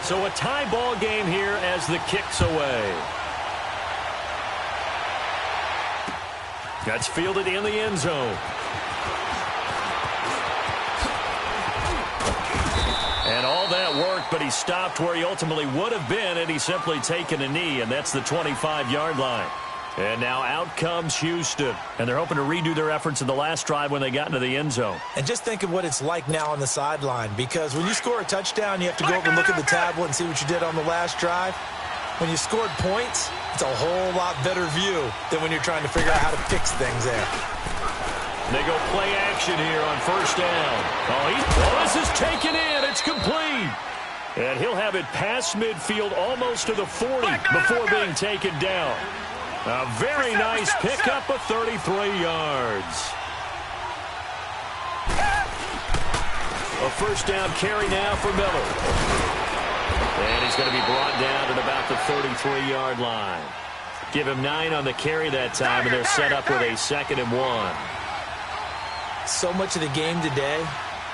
So a tie ball game here as the kick's away. That's fielded in the end zone. And all that worked, but he stopped where he ultimately would have been had he simply taken a knee, and that's the 25-yard line. And now out comes Houston. And they're hoping to redo their efforts in the last drive when they got into the end zone. And just think of what it's like now on the sideline, because when you score a touchdown, you have to go over and look at the tablet and see what you did on the last drive. When you scored points, it's a whole lot better view than when you're trying to figure out how to fix things there. They go play action here on first down. Oh, this is taken in. It's complete. And he'll have it past midfield almost to the 40 before being taken down. A very nice pickup of 33 yards. A first down carry now for Miller. And he's going to be brought down at about the 33-yard line. Give him 9 on the carry that time, and they're set up with a 2nd and 1. So much of the game today,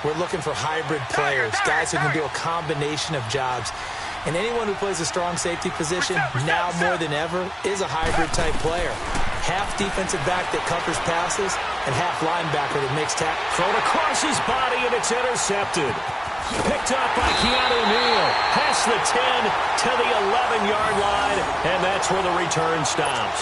we're looking for hybrid players, guys who can do a combination of jobs. And anyone who plays a strong safety position, now more than ever, is a hybrid-type player. Half defensive back that covers passes, and half linebacker that makes tackles. Thrown across his body, and it's intercepted. Picked up by Keanu Neal. Past the 10 to the 11-yard line, and that's where the return stops.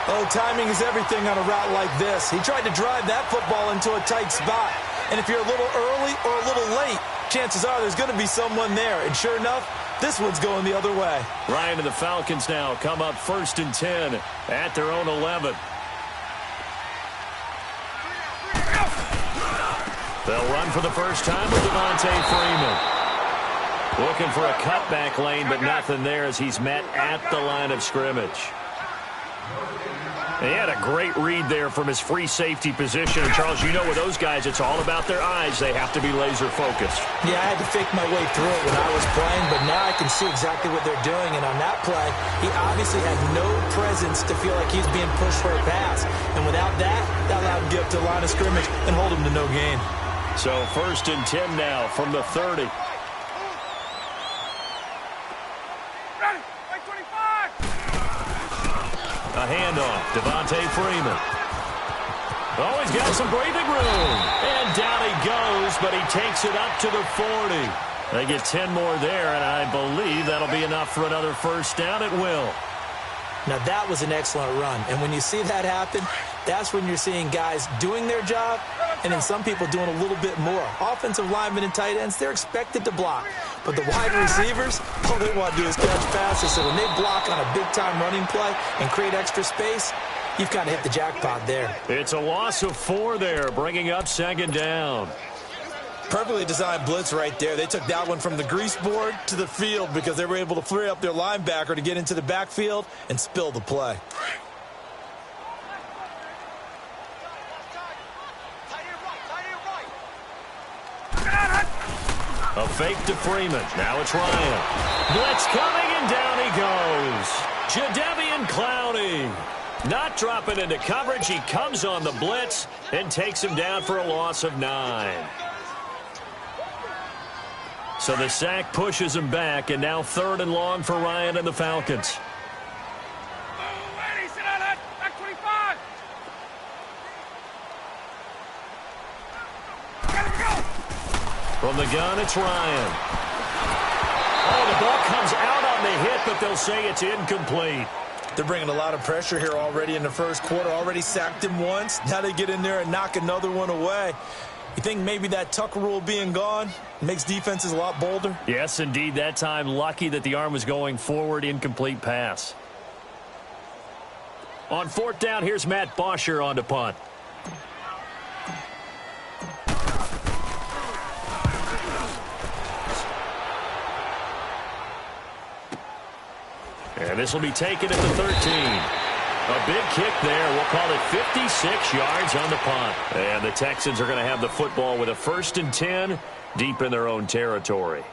Oh, timing is everything on a route like this. He tried to drive that football into a tight spot. And if you're a little early or a little late, chances are there's going to be someone there. And sure enough, this one's going the other way. Ryan and the Falcons now come up 1st and 10 at their own 11. They'll run for the first time with Devontae Freeman. Looking for a cutback lane, but nothing there as he's met at the line of scrimmage. He had a great read there from his free safety position. And, Charles, you know with those guys, it's all about their eyes. They have to be laser-focused. Yeah, I had to fake my way through it when I was playing, but now I can see exactly what they're doing. And on that play, he obviously had no presence to feel like he's being pushed for a pass. And without that, that allowed him to get up to the line of scrimmage and hold him to no gain. So 1st and 10 now from the 30. A handoff, Devontae Freeman. Oh, he's got some breathing room. And down he goes, but he takes it up to the 40. They get 10 more there, and I believe that'll be enough for another first down. It will. Now, that was an excellent run. And when you see that happen, that's when you're seeing guys doing their job and then some people doing a little bit more. Offensive linemen and tight ends, they're expected to block. But the wide receivers, all they want to do is catch passes. So when they block on a big-time running play and create extra space, you've kind of hit the jackpot there. It's a loss of 4 there, bringing up 2nd down. Perfectly designed blitz right there. They took that one from the grease board to the field because they were able to free up their linebacker to get into the backfield and spill the play. A fake to Freeman. Now it's Ryan. Blitz coming, and down he goes. Jadeveon Clowney. Not dropping into coverage. He comes on the blitz and takes him down for a loss of 9. So the sack pushes him back, and now 3rd and long for Ryan and the Falcons. From the gun, it's Ryan. Oh, the ball comes out on the hit, but they'll say it's incomplete. They're bringing a lot of pressure here already in the first quarter. Already sacked him once. Now they get in there and knock another one away. You think maybe that Tucker rule being gone makes defenses a lot bolder? Yes, indeed. That time, lucky that the arm was going forward. Incomplete pass. On 4th down, here's Matt Bosher on to punt. And this will be taken at the 13. A big kick there. We'll call it 56 yards on the punt. And the Texans are going to have the football with a 1st and 10 deep in their own territory.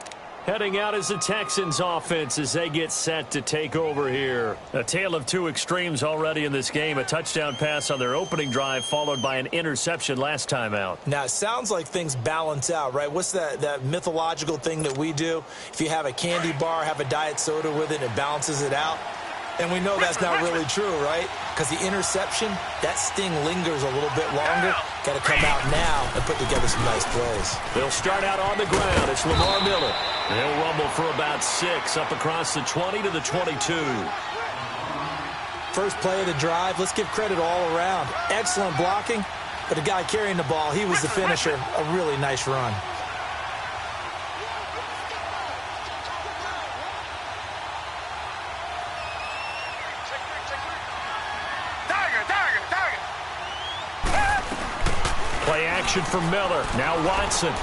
Heading out as the Texans offense as they get set to take over here. A tale of two extremes already in this game. A touchdown pass on their opening drive followed by an interception last time out. Now, it sounds like things balance out, right? What's that mythological thing that we do? If you have a candy bar, have a diet soda with it, it balances it out. And we know that's not really true, right? Because the interception, that sting lingers a little bit longer. Got to come out now and put together some nice plays. They'll start out on the ground. It's Lamar Miller. He'll rumble for about 6 up across the 20 to the 22. First play of the drive, let's give credit all around. Excellent blocking, but the guy carrying the ball, he was the finisher. A really nice run. Play action for Miller. Now Watson.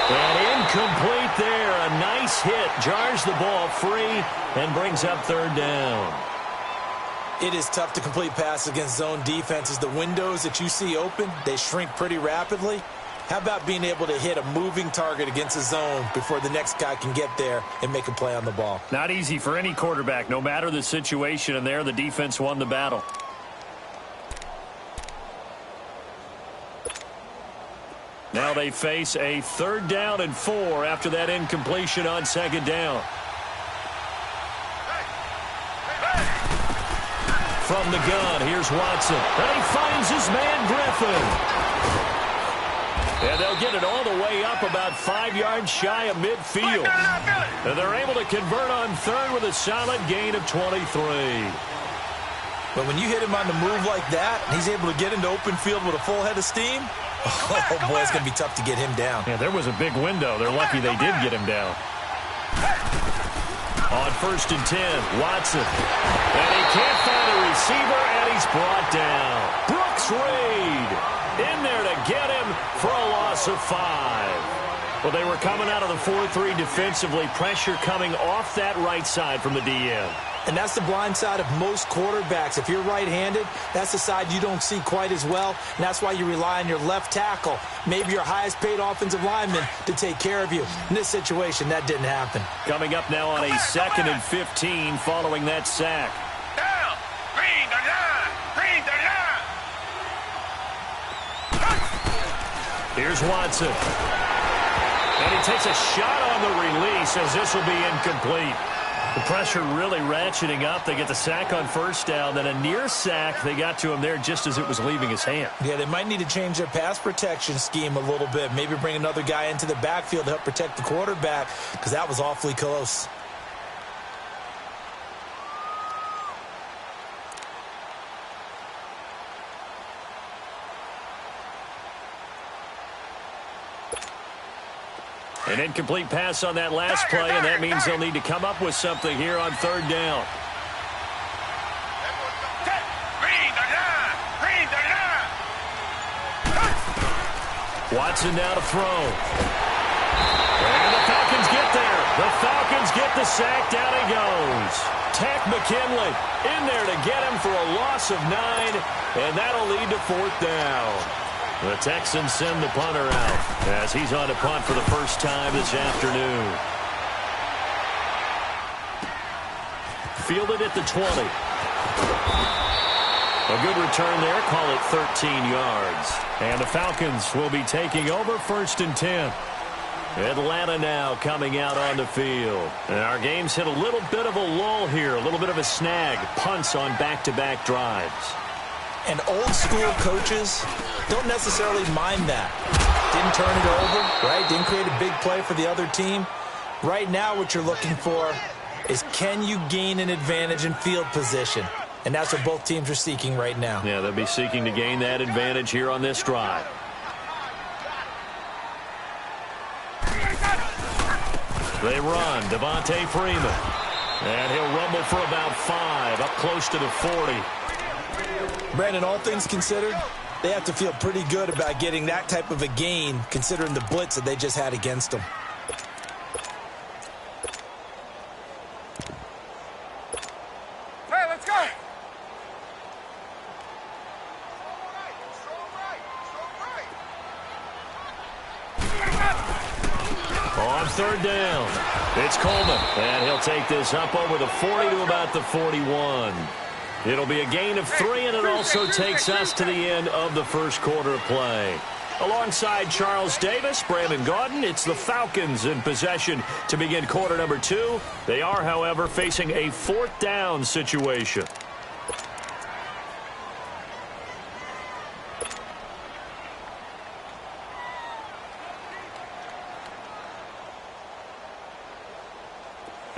And incomplete there. A nice hit. Jars the ball free and brings up third down. It is tough to complete passes against zone defenses. The windows that you see open, they shrink pretty rapidly. How about being able to hit a moving target against a zone before the next guy can get there and make a play on the ball? Not easy for any quarterback, no matter the situation, and there the defense won the battle. Now they face a 3rd down and 4 after that incompletion on 2nd down. From the gun, here's Watson. And he finds his man Griffin. And they'll get it all the way up about 5 yards shy of midfield. And they're able to convert on 3rd with a solid gain of 23. But when you hit him on the move like that, and he's able to get into open field with a full head of steam, oh, boy, it's going to be tough to get him down. Yeah, there was a big window. They're lucky they did get him down. On 1st and 10, Watson. And he can't find a receiver, and he's brought down. Brooks Reed in there to get him for a loss of 5. Well, they were coming out of the 4-3 defensively. Pressure coming off that right side from the DN. And that's the blind side of most quarterbacks. If you're right-handed, that's the side you don't see quite as well. And that's why you rely on your left tackle, maybe your highest-paid offensive lineman, to take care of you. In this situation, that didn't happen. Coming up now on a 2nd and 15 following that sack. Down. Green, the line. Green, the line. Here's Watson. And he takes a shot on the release as this will be incomplete. The pressure really ratcheting up. They get the sack on 1st down, then a near sack. They got to him there just as it was leaving his hand. Yeah, they might need to change their pass protection scheme a little bit. Maybe bring another guy into the backfield to help protect the quarterback, because that was awfully close. An incomplete pass on that last play, and that means they'll need to come up with something here on 3rd down. Watson now to throw. And the Falcons get there. The Falcons get the sack. Down he goes. Tech McKinley in there to get him for a loss of 9, and that'll lead to 4th down. The Texans send the punter out as he's on to punt for the first time this afternoon. Fielded at the 20. A good return there. Call it 13 yards. And the Falcons will be taking over 1st and 10. Atlanta now coming out on the field. And our game's hit a little bit of a lull here, a little bit of a snag. Punts on back-to-back drives. And old-school coaches don't necessarily mind that. Didn't turn it over, right? Didn't create a big play for the other team. Right now what you're looking for is, can you gain an advantage in field position? And that's what both teams are seeking right now. Yeah, they'll be seeking to gain that advantage here on this drive. They run. Devontae Freeman. And he'll rumble for about 5, up close to the 40. Brandon, all things considered, they have to feel pretty good about getting that type of a gain, considering the blitz that they just had against them. Hey, let's go. On third down, it's Coleman, and he'll take this up over the 40 to about the 41. It'll be a gain of 3, and it also takes us to the end of the first quarter of play. Alongside Charles Davis, Brandon Gaudin, it's the Falcons in possession to begin quarter number 2. They are, however, facing a 4th down situation.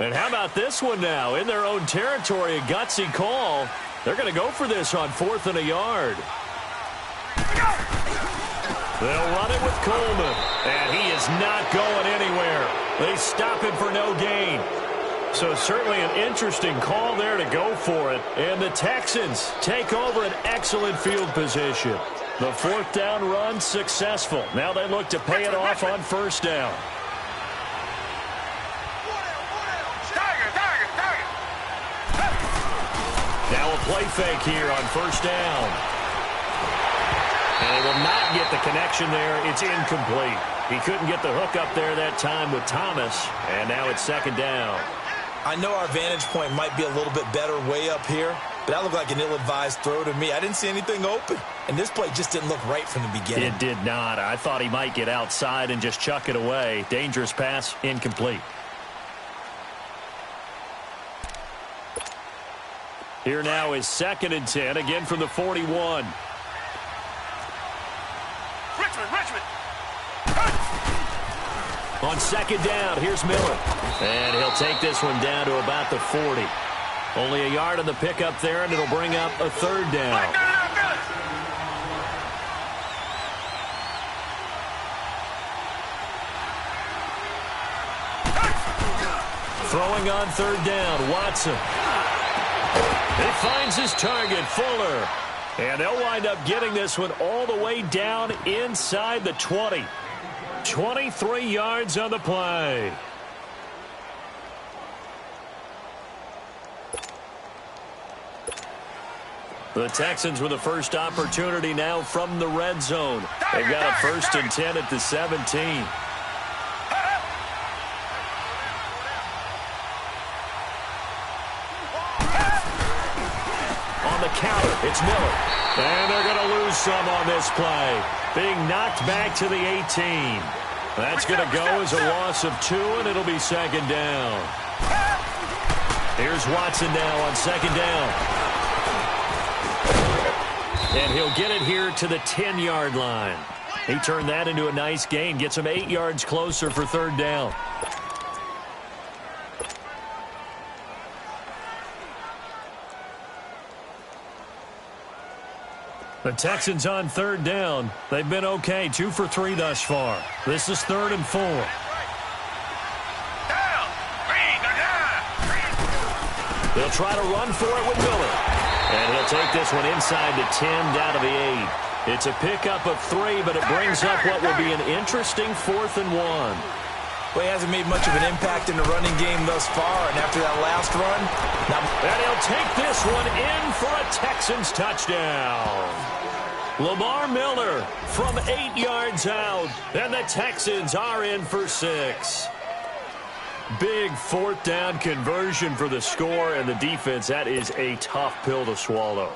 And how about this one now? In their own territory, a gutsy call. They're going to go for this on 4th and a yard. They'll run it with Coleman, and he is not going anywhere. They stop him for no gain. So certainly an interesting call there to go for it. And the Texans take over an excellent field position. The 4th down run successful. Now they look to pay it off on 1st down. Now a play fake here on 1st down. And he will not get the connection there. It's incomplete. He couldn't get the hook up there that time with Thomas. And now it's 2nd down. I know our vantage point might be a little bit better way up here, but that looked like an ill-advised throw to me. I didn't see anything open. And this play just didn't look right from the beginning. It did not. I thought he might get outside and just chuck it away. Dangerous pass, incomplete. Here now is 2nd and 10, again from the 41. Richmond. On 2nd down, here's Miller. And he'll take this one down to about the 40. Only a yard on the pickup there, and it'll bring up a 3rd down. Throwing on 3rd down, Watson. He finds his target, Fuller. And they'll wind up getting this one all the way down inside the 20. 23 yards on the play. The Texans with the first opportunity now from the red zone. They've got a 1st and 10 at the 17. Counter. It's Miller. And they're going to lose some on this play. Being knocked back to the 18. That's going to go as a loss of 2, and it'll be 2nd down. Here's Watson now on 2nd down. And he'll get it here to the 10-yard line. He turned that into a nice gain. Gets him 8 yards closer for 3rd down. The Texans on 3rd down. They've been okay, 2 for 3 thus far. This is 3rd and 4. They'll try to run for it with Miller. And he'll take this one inside the 10, down to the 8. It's a pickup of 3, but it brings up what will be an interesting 4th and 1. Well, he hasn't made much of an impact in the running game thus far, and after that last run... And he'll take this one in for a Texans touchdown. Lamar Miller from 8 yards out, and the Texans are in for 6. Big 4th down conversion for the score, and the defense, that is a tough pill to swallow.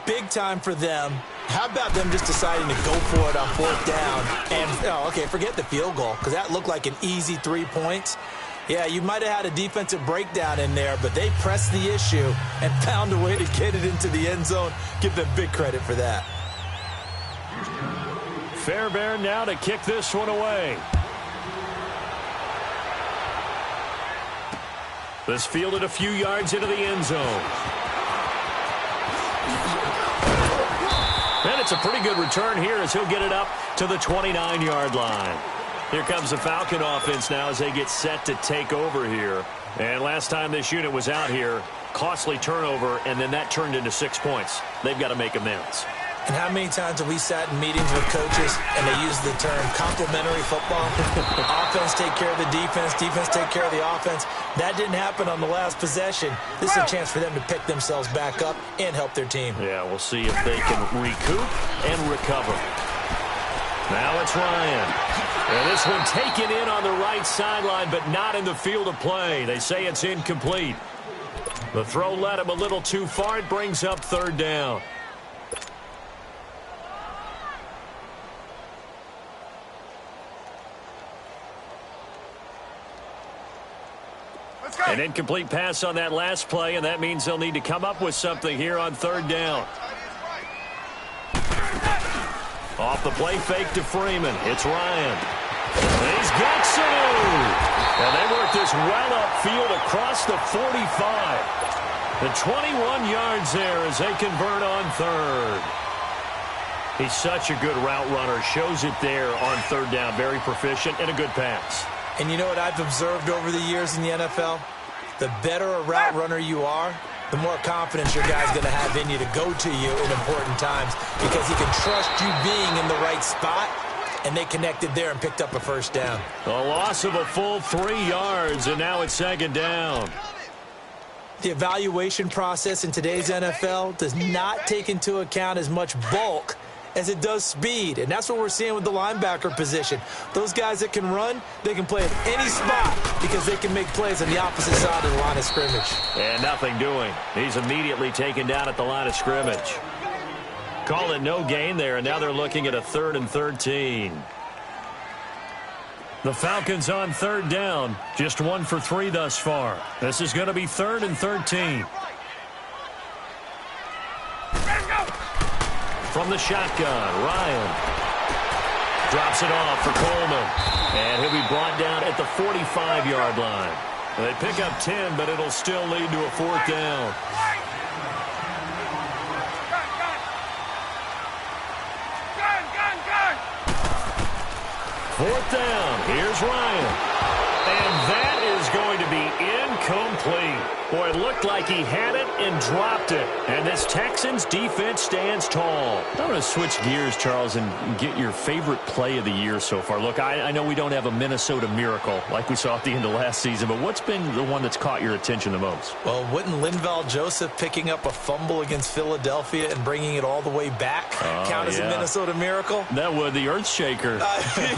Big time for them. How about them just deciding to go for it on 4th down? And, okay, forget the field goal, because that looked like an easy 3 points. Yeah, you might have had a defensive breakdown in there, but they pressed the issue and found a way to get it into the end zone. Give them big credit for that. Fairbairn now to kick this one away. This fielded a few yards into the end zone. And it's a pretty good return here as he'll get it up to the 29-yard line. Here comes the Falcon offense now as they get set to take over here. And last time this unit was out here, costly turnover, and then that turned into 6 points. They've got to make amends. And how many times have we sat in meetings with coaches and they use the term complementary football? Offense take care of the defense, defense take care of the offense. That didn't happen on the last possession. This is a chance for them to pick themselves back up and help their team. Yeah, we'll see if they can recoup and recover. Now it's Ryan. And this one taken in on the right sideline, but not in the field of play. They say it's incomplete. The throw led him a little too far. It brings up third down. An incomplete pass on that last play, and that means they'll need to come up with something here on third down. Off the play fake to Freeman. It's Ryan. And he's got some. And they work this well upfield across the 45. The 21 yards there as they convert on third. He's such a good route runner. Shows it there on third down. Very proficient and a good pass. And you know what I've observed over the years in the NFL? The better a route runner you are, the more confidence your guy's going to have in you to go to you in important times because he can trust you being in the right spot, and they connected there and picked up a first down. A loss of a full 3 yards, and now it's second down. The evaluation process in today's NFL does not take into account as much bulk as it does speed, and that's what we're seeing with the linebacker position. Those guys that can run, they can play at any spot because they can make plays on the opposite side of the line of scrimmage. And nothing doing. He's immediately taken down at the line of scrimmage. Call it no gain there, and now they're looking at a 3rd and 13. The Falcons on third down, just 1 for 3 thus far. This is going to be 3rd and 13. From the shotgun, Ryan drops it off for Coleman. And he'll be brought down at the 45-yard line. They pick up 10, but it'll still lead to a 4th down. Fourth down. Here's Ryan. And that is going to be incomplete. Boy, it looked like he had it and dropped it. And this Texans defense stands tall. I'm going to switch gears, Charles, and get your favorite play of the year so far. Look, I know we don't have a Minnesota miracle like we saw at the end of last season, but what's been the one that's caught your attention the most? Well, wouldn't Linval Joseph picking up a fumble against Philadelphia and bringing it all the way back count as a Minnesota miracle? That would, the earth shaker.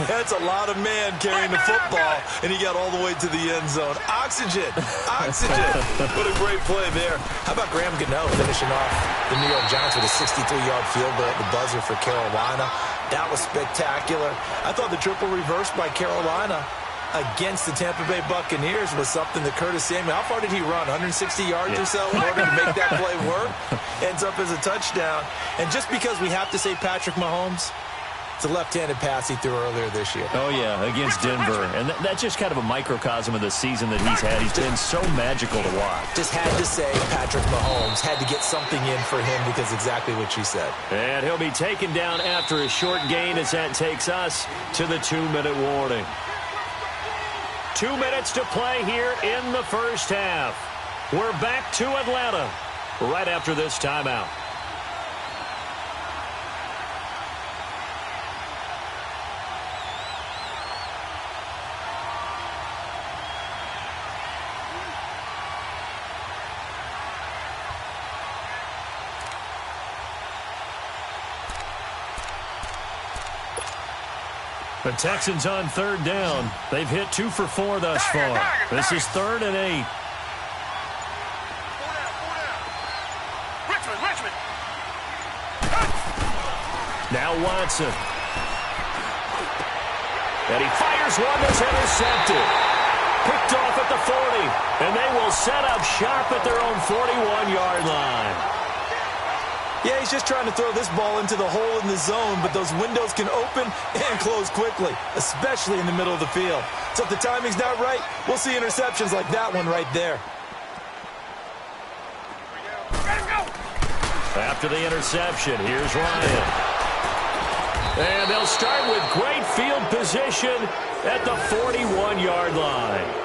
That's a lot of man carrying the football, and he got all the way to the end zone. Oxygen. What a great play there. How about Graham Gano finishing off the New York Giants with a 63-yard field goal at the buzzer for Carolina? That was spectacular. I thought the triple reverse by Carolina against the Tampa Bay Buccaneers was something that Curtis Samuel, how far did he run? 160 yards or so in order to make that play work? Ends up as a touchdown. And just because we have to say Patrick Mahomes, it's a left-handed pass he threw earlier this year. Oh, yeah, against Denver. And that's just kind of a microcosm of the season that he's had. He's been so magical to watch. Just had to say Patrick Mahomes had to get something in for him because exactly what you said. And he'll be taken down after a short gain as that takes us to the 2-minute warning. 2 minutes to play here in the first half. We're back to Atlanta right after this timeout. The Texans on third down. They've hit 2 for 4 thus far. This is 3rd and 8. Richmond. Now Watson. And he fires one that's intercepted. Picked off at the 40. And they will set up shop at their own 41-yard line. Yeah, he's just trying to throw this ball into the hole in the zone, but those windows can open and close quickly, especially in the middle of the field. So if the timing's not right, we'll see interceptions like that one right there. After the interception, here's Ryan. And they'll start with great field position at the 41-yard line.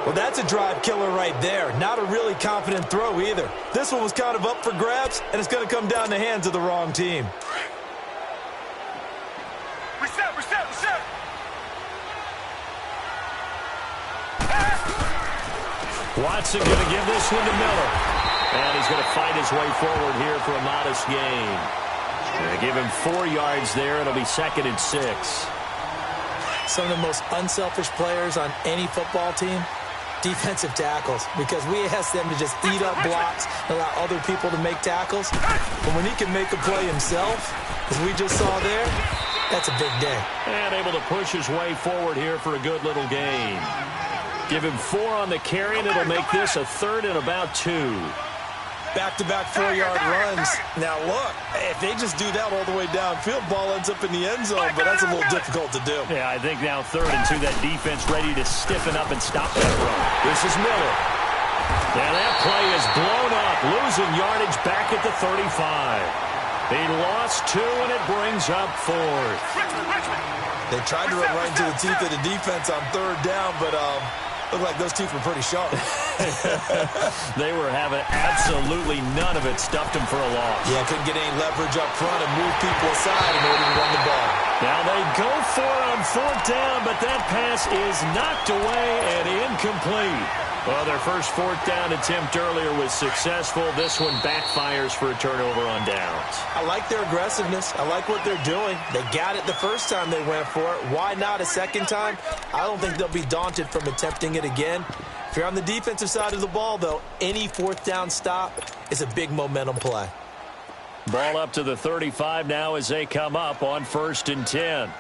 Well, that's a drive killer right there. Not a really confident throw either. This one was kind of up for grabs, and it's going to come down the hands of the wrong team. Reset. Watson going to give this one to Miller. And he's going to fight his way forward here for a modest gain. Give him 4 yards there. It'll be 2nd and 6. Some of the most unselfish players on any football team, defensive tackles, because we ask them to just eat up blocks and allow other people to make tackles. But when he can make a play himself, as we just saw there, that's a big day. And able to push his way forward here for a good little gain. Give him 4 on the carry, and it'll make this a 3rd and about 2. Back-to-back 4-yard runs. Now, look, if they just do that all the way downfield, ball ends up in the end zone, but that's a little difficult to do. Yeah, I think now 3rd and 2, that defense ready to stiffen up and stop that run. This is Miller. And that play is blown up, losing yardage back at the 35. He lost 2, and it brings up 4th. They tried to run right into the teeth of the defense on 3rd down, but looked like those teeth were pretty sharp. They were having absolutely none of it. Stuffed him for a loss. Yeah, couldn't get any leverage up front and move people aside in order to run the ball. Now they go for it on 4th down, but that pass is knocked away and incomplete. Well, their first 4th down attempt earlier was successful. This one backfires for a turnover on downs. I like their aggressiveness. I like what they're doing. They got it the first time they went for it. Why not a second time? I don't think they'll be daunted from attempting it again. If you're on the defensive side of the ball, though, any 4th down stop is a big momentum play. Ball up to the 35 now as they come up on 1st and 10.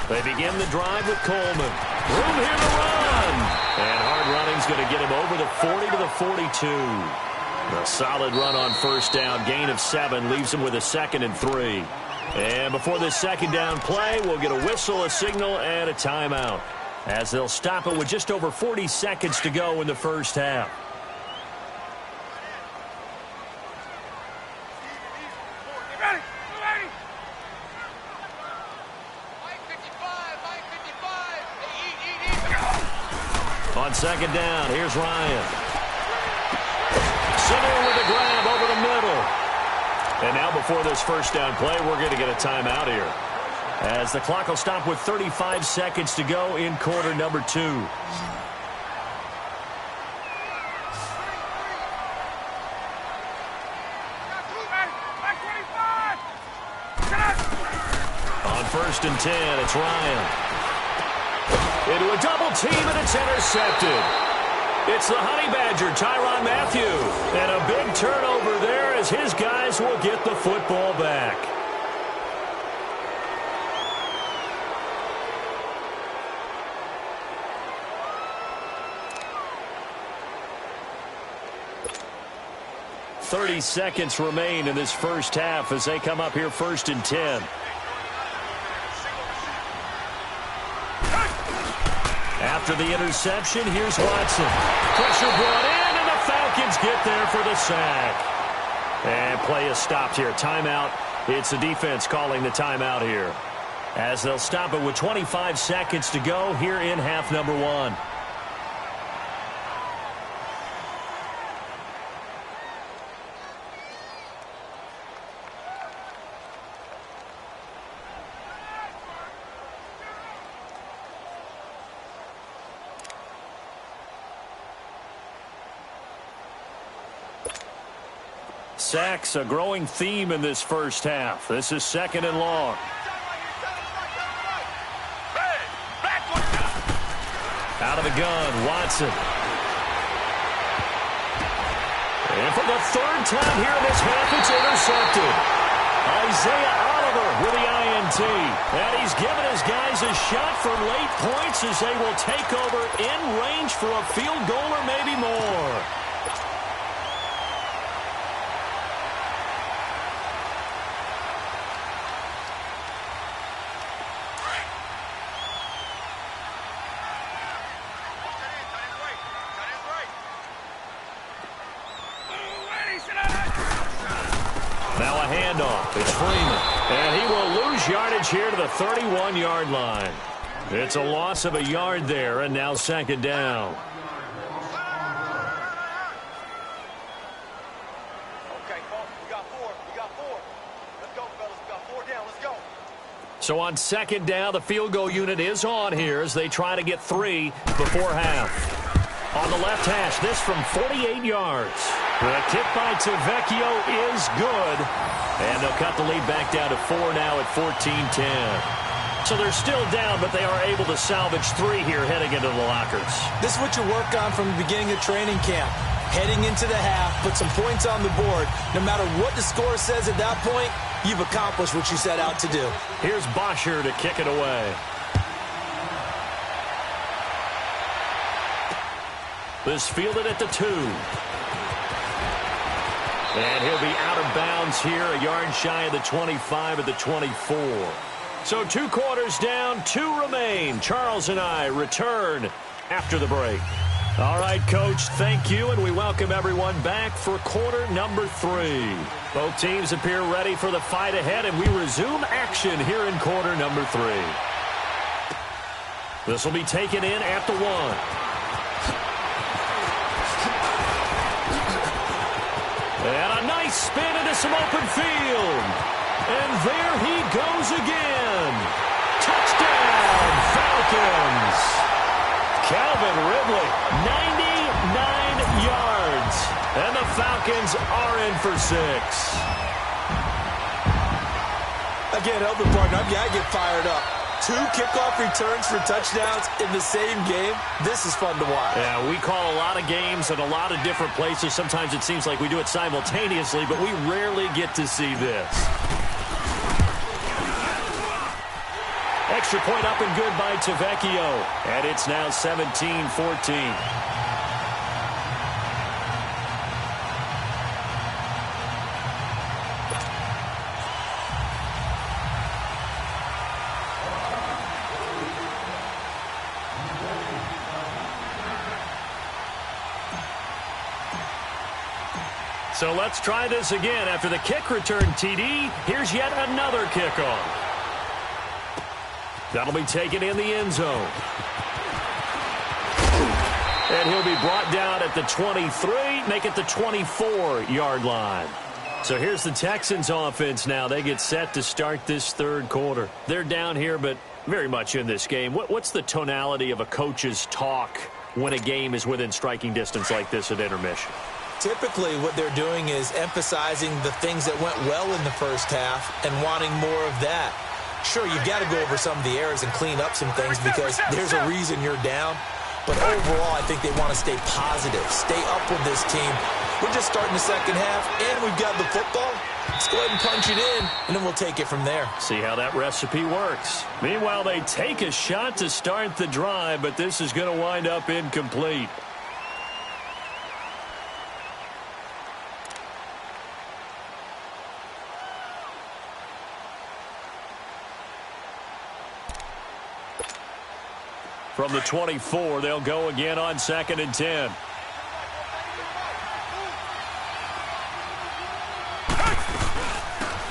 They begin the drive with Coleman. Room here to run. And hard running's going to get him over the 40 to the 42. A solid run on 1st down. Gain of 7 leaves him with a 2nd and 3. And before this 2nd down play, we'll get a whistle, a signal, and a timeout, as they'll stop it with just over 40 seconds to go in the first half. On 2nd down, here's Ryan. Center with a grab over the middle. And now before this 1st down play, we're going to get a timeout here, as the clock will stop with 35 seconds to go in quarter number 2. On 1st and 10, it's Ryan. Into a double team, and it's intercepted. It's the Honey Badger, Tyrann Mathieu. And a big turnover there as his guys will get the football back. .30 seconds remain in this first half as they come up here 1st and 10. After the interception, here's Watson. Pressure brought in, and the Falcons get there for the sack. And play is stopped here. Timeout. It's the defense calling the timeout here, as they'll stop it with 25 seconds to go here in half number 1. Sacks, a growing theme in this first half. This is 2nd and long. Out of the gun, Watson. And for the 3rd time here in this half, it's intercepted. Isaiah Oliver with the INT. And he's given his guys a shot for late points as they will take over in range for a field goal or maybe more. Now a handoff. It's Freeman. And he will lose yardage here to the 31-yard line. It's a loss of a yard there, and now 2nd down. Okay, we got 4. We got 4. Let's go, fellas. We got 4 down. Let's go. So on 2nd down, the field goal unit is on here as they try to get 3 before half. On the left hash, this from 48 yards. The kick by Tavecchio is good. And they'll cut the lead back down to 4 now at 14-10. So they're still down, but they are able to salvage 3 here heading into the lockers. This is what you work on from the beginning of training camp. Heading into the half, put some points on the board. No matter what the score says at that point, you've accomplished what you set out to do. Here's Bosher to kick it away. This fielded at the 2. And he'll be out of bounds here, a yard shy of the 25 at the 24. So 2 quarters down, 2 remain. Charles and I return after the break. All right, Coach, thank you, and we welcome everyone back for quarter number 3. Both teams appear ready for the fight ahead, and we resume action here in quarter number 3. This will be taken in at the 1. And a nice spin into some open field. And there he goes again. Touchdown, Falcons. Calvin Ridley, 99 yards. And the Falcons are in for 6. I can't help it, partner. I get fired up. 2 kickoff returns for touchdowns in the same game. This is fun to watch. Yeah, we call a lot of games at a lot of different places. Sometimes it seems like we do it simultaneously, but we rarely get to see this. Extra point up and good by Tavecchio. And it's now 17-14. So let's try this again. After the kick return, TD, here's yet another kickoff. That'll be taken in the end zone. And he'll be brought down at the 23, make it the 24-yard line. So here's the Texans offense now. They get set to start this 3rd quarter. They're down here, but very much in this game. What's the tonality of a coach's talk when a game is within striking distance like this at intermission? Typically, what they're doing is emphasizing the things that went well in the first half and wanting more of that. Sure, you've got to go over some of the errors and clean up some things because there's a reason you're down. But overall, I think they want to stay positive, stay up with this team. We're just starting the second half, and we've got the football. Let's go ahead and punch it in, and then we'll take it from there. See how that recipe works. Meanwhile, they take a shot to start the drive, but this is going to wind up incomplete. From the 24, they'll go again on 2nd and 10.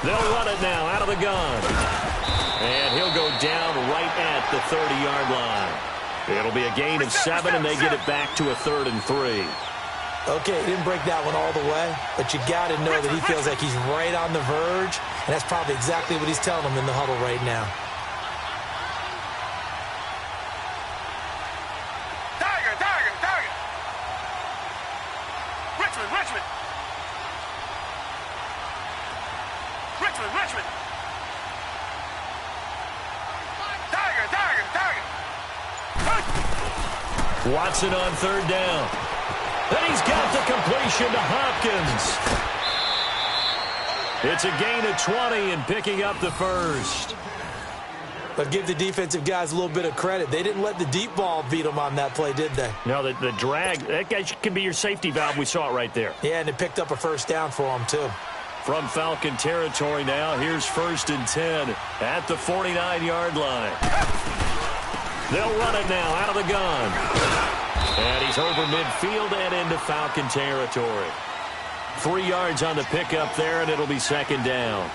They'll run it now out of the gun. And he'll go down right at the 30-yard line. It'll be a gain of 7, and they get it back to a 3rd and 3. Okay, he didn't break that one all the way, but you got to know that he feels like he's right on the verge, and that's probably exactly what he's telling them in the huddle right now. Watson on 3rd down. And he's got the completion to Hopkins. It's a gain of 20 and picking up the 1st. But give the defensive guys a little bit of credit. They didn't let the deep ball beat them on that play, did they? No, the drag, that guy can be your safety valve. We saw it right there. Yeah, and it picked up a 1st down for them, too. From Falcon territory now, here's 1st and 10 at the 49-yard line. They'll run it now out of the gun. And he's over midfield and into Falcon territory. 3 yards on the pickup there, and it'll be 2nd down.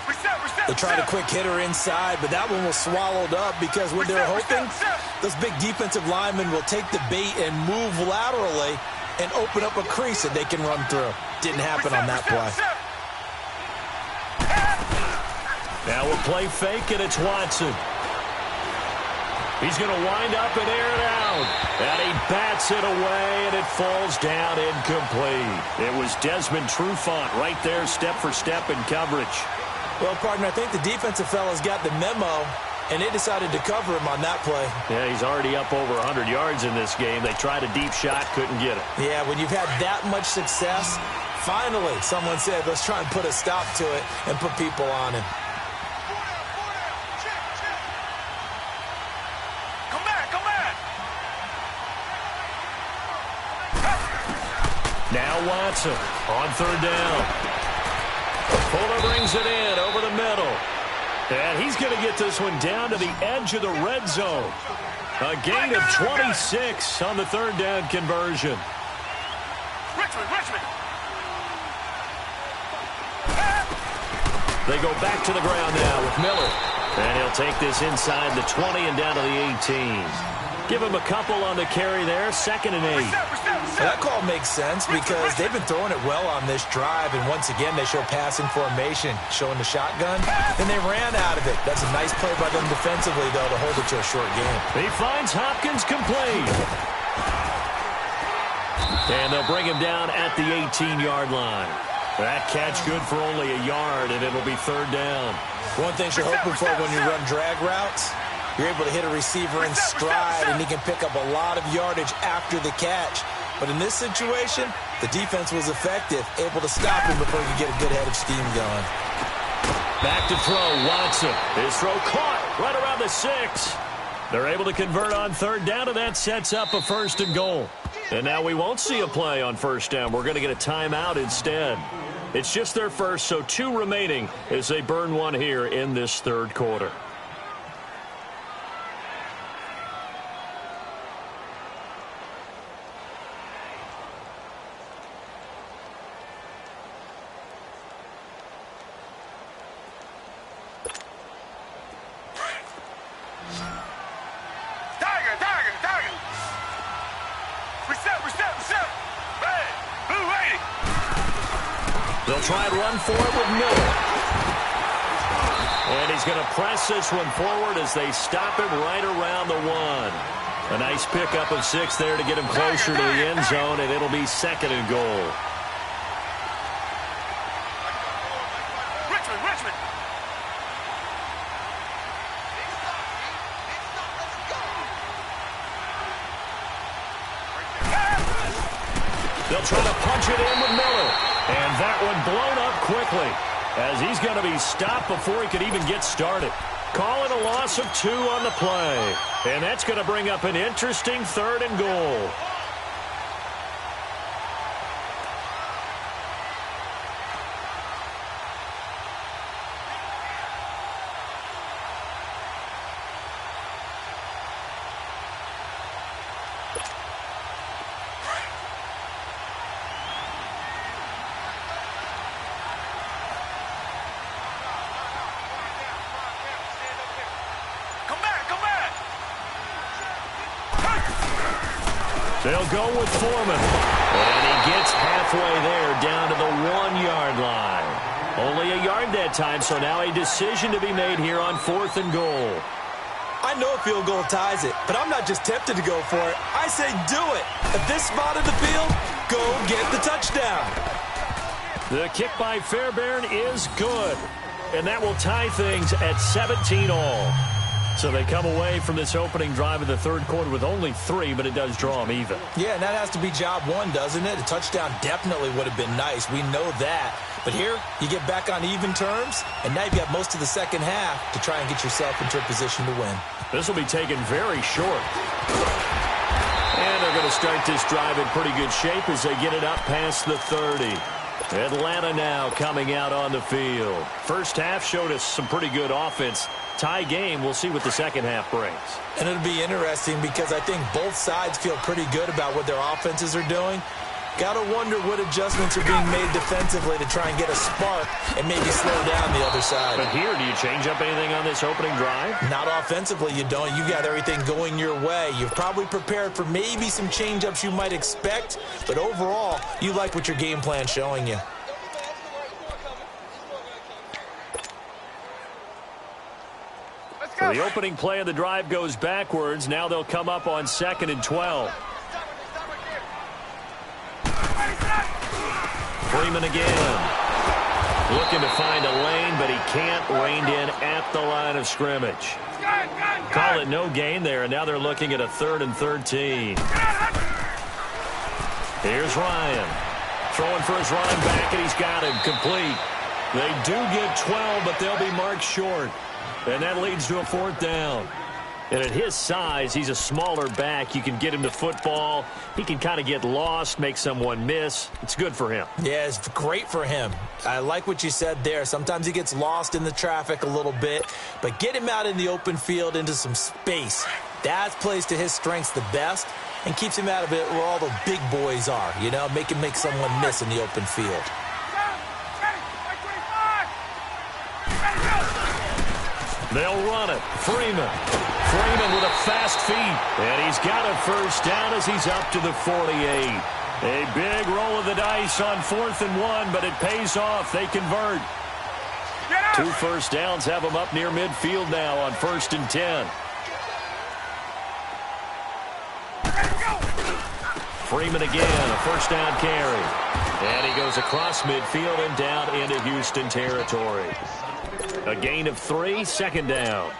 They tried a quick hitter inside, but that one was swallowed up because what they're hoping, those big defensive linemen will take the bait and move laterally and open up a crease that they can run through. Didn't happen on that play. Now we'll play fake, and it's Watson. He's going to wind up and air it out. And he bats it away, and it falls down incomplete. It was Desmond Trufant right there, step for step in coverage. Well, partner, I think the defensive fellas got the memo, and they decided to cover him on that play. Yeah, he's already up over 100 yards in this game. They tried a deep shot, couldn't get it. Yeah, when you've had that much success, finally someone said, let's try and put a stop to it and put people on him. Now Watson on third down. Fuller brings it in over the middle. And he's going to get this one down to the edge of the red zone. A gain of 26 on the third down conversion. Richmond. They go back to the ground now with Miller. And he'll take this inside the 20 and down to the 18. Give him a couple on the carry there, 2nd and 8. That call makes sense because they've been throwing it well on this drive, and once again they show passing formation, showing the shotgun, and they ran out of it. That's a nice play by them defensively, though, to hold it to a short game. He finds Hopkins complete. And they'll bring him down at the 18-yard line. That catch good for only a yard, and it'll be third down. One thing you're hoping for when you run drag routes, you're able to hit a receiver in stride, and he can pick up a lot of yardage after the catch. But in this situation, the defense was effective, able to stop him before he could get a good head of steam going. Back to throw, Watson. His throw caught right around the 6. They're able to convert on third down, and that sets up a 1st and goal. And now we won't see a play on first down. We're going to get a timeout instead. It's just their first, so 2 remaining as they burn one here in this third quarter. They'll try and run for it with Miller. And he's going to press this one forward as they stop him right around the 1. A nice pickup of 6 there to get him closer to the end zone, and it'll be 2nd and goal. Richmond. They'll try to punch it in with Miller. And that one blown up quickly as he's going to be stopped before he could even get started. Call it a loss of 2 on the play. And that's going to bring up an interesting 3rd and goal. They'll go with Foreman. And he gets halfway there down to the 1-yard line. Only a yard that time, so now a decision to be made here on 4th and goal. I know a field goal ties it, but I'm not just tempted to go for it. I say do it. At this spot of the field, go get the touchdown. The kick by Fairbairn is good. And that will tie things at 17 all. So they come away from this opening drive of the third quarter with only 3, but it does draw them even. Yeah, and that has to be job 1, doesn't it? A touchdown definitely would have been nice. We know that. But here, you get back on even terms, and now you've got most of the second half to try and get yourself into a position to win. This will be taken very short. And they're going to start this drive in pretty good shape as they get it up past the 30. Atlanta now coming out on the field. First half showed us some pretty good offense. Tie game. We'll see what the second half brings. And it'll be interesting because I think both sides feel pretty good about what their offenses are doing. Got to wonder what adjustments are being made defensively to try and get a spark and maybe slow down the other side. But here, do you change up anything on this opening drive? Not offensively, you don't. You got everything going your way. You've probably prepared for maybe some change-ups you might expect, but overall, you like what your game plan's showing you. The opening play of the drive goes backwards. Now they'll come up on 2nd and 12. Freeman again. Looking to find a lane, but he can't. Reined in at the line of scrimmage. Call it no gain there, and now they're looking at a 3rd and 13. Here's Ryan. Throwing for his running back, and he's got him complete. They do get 12, but they'll be marked short. And that leads to a 4th down. And at his size, he's a smaller back. You can get him the football. He can kind of get lost, make someone miss. It's good for him. Yeah, it's great for him. I like what you said there. Sometimes he gets lost in the traffic a little bit. But get him out in the open field into some space. That plays to his strengths the best and keeps him out of it where all the big boys are. You know, make him make someone miss in the open field. They'll run it. Freeman with a fast feet. And he's got a 1st down as he's up to the 48. A big roll of the dice on 4th and 1, but it pays off. They convert. 2 first downs have them up near midfield now on 1st and 10. Freeman again, a 1st down carry. And he goes across midfield and down into Houston territory. A gain of 3, 2nd down.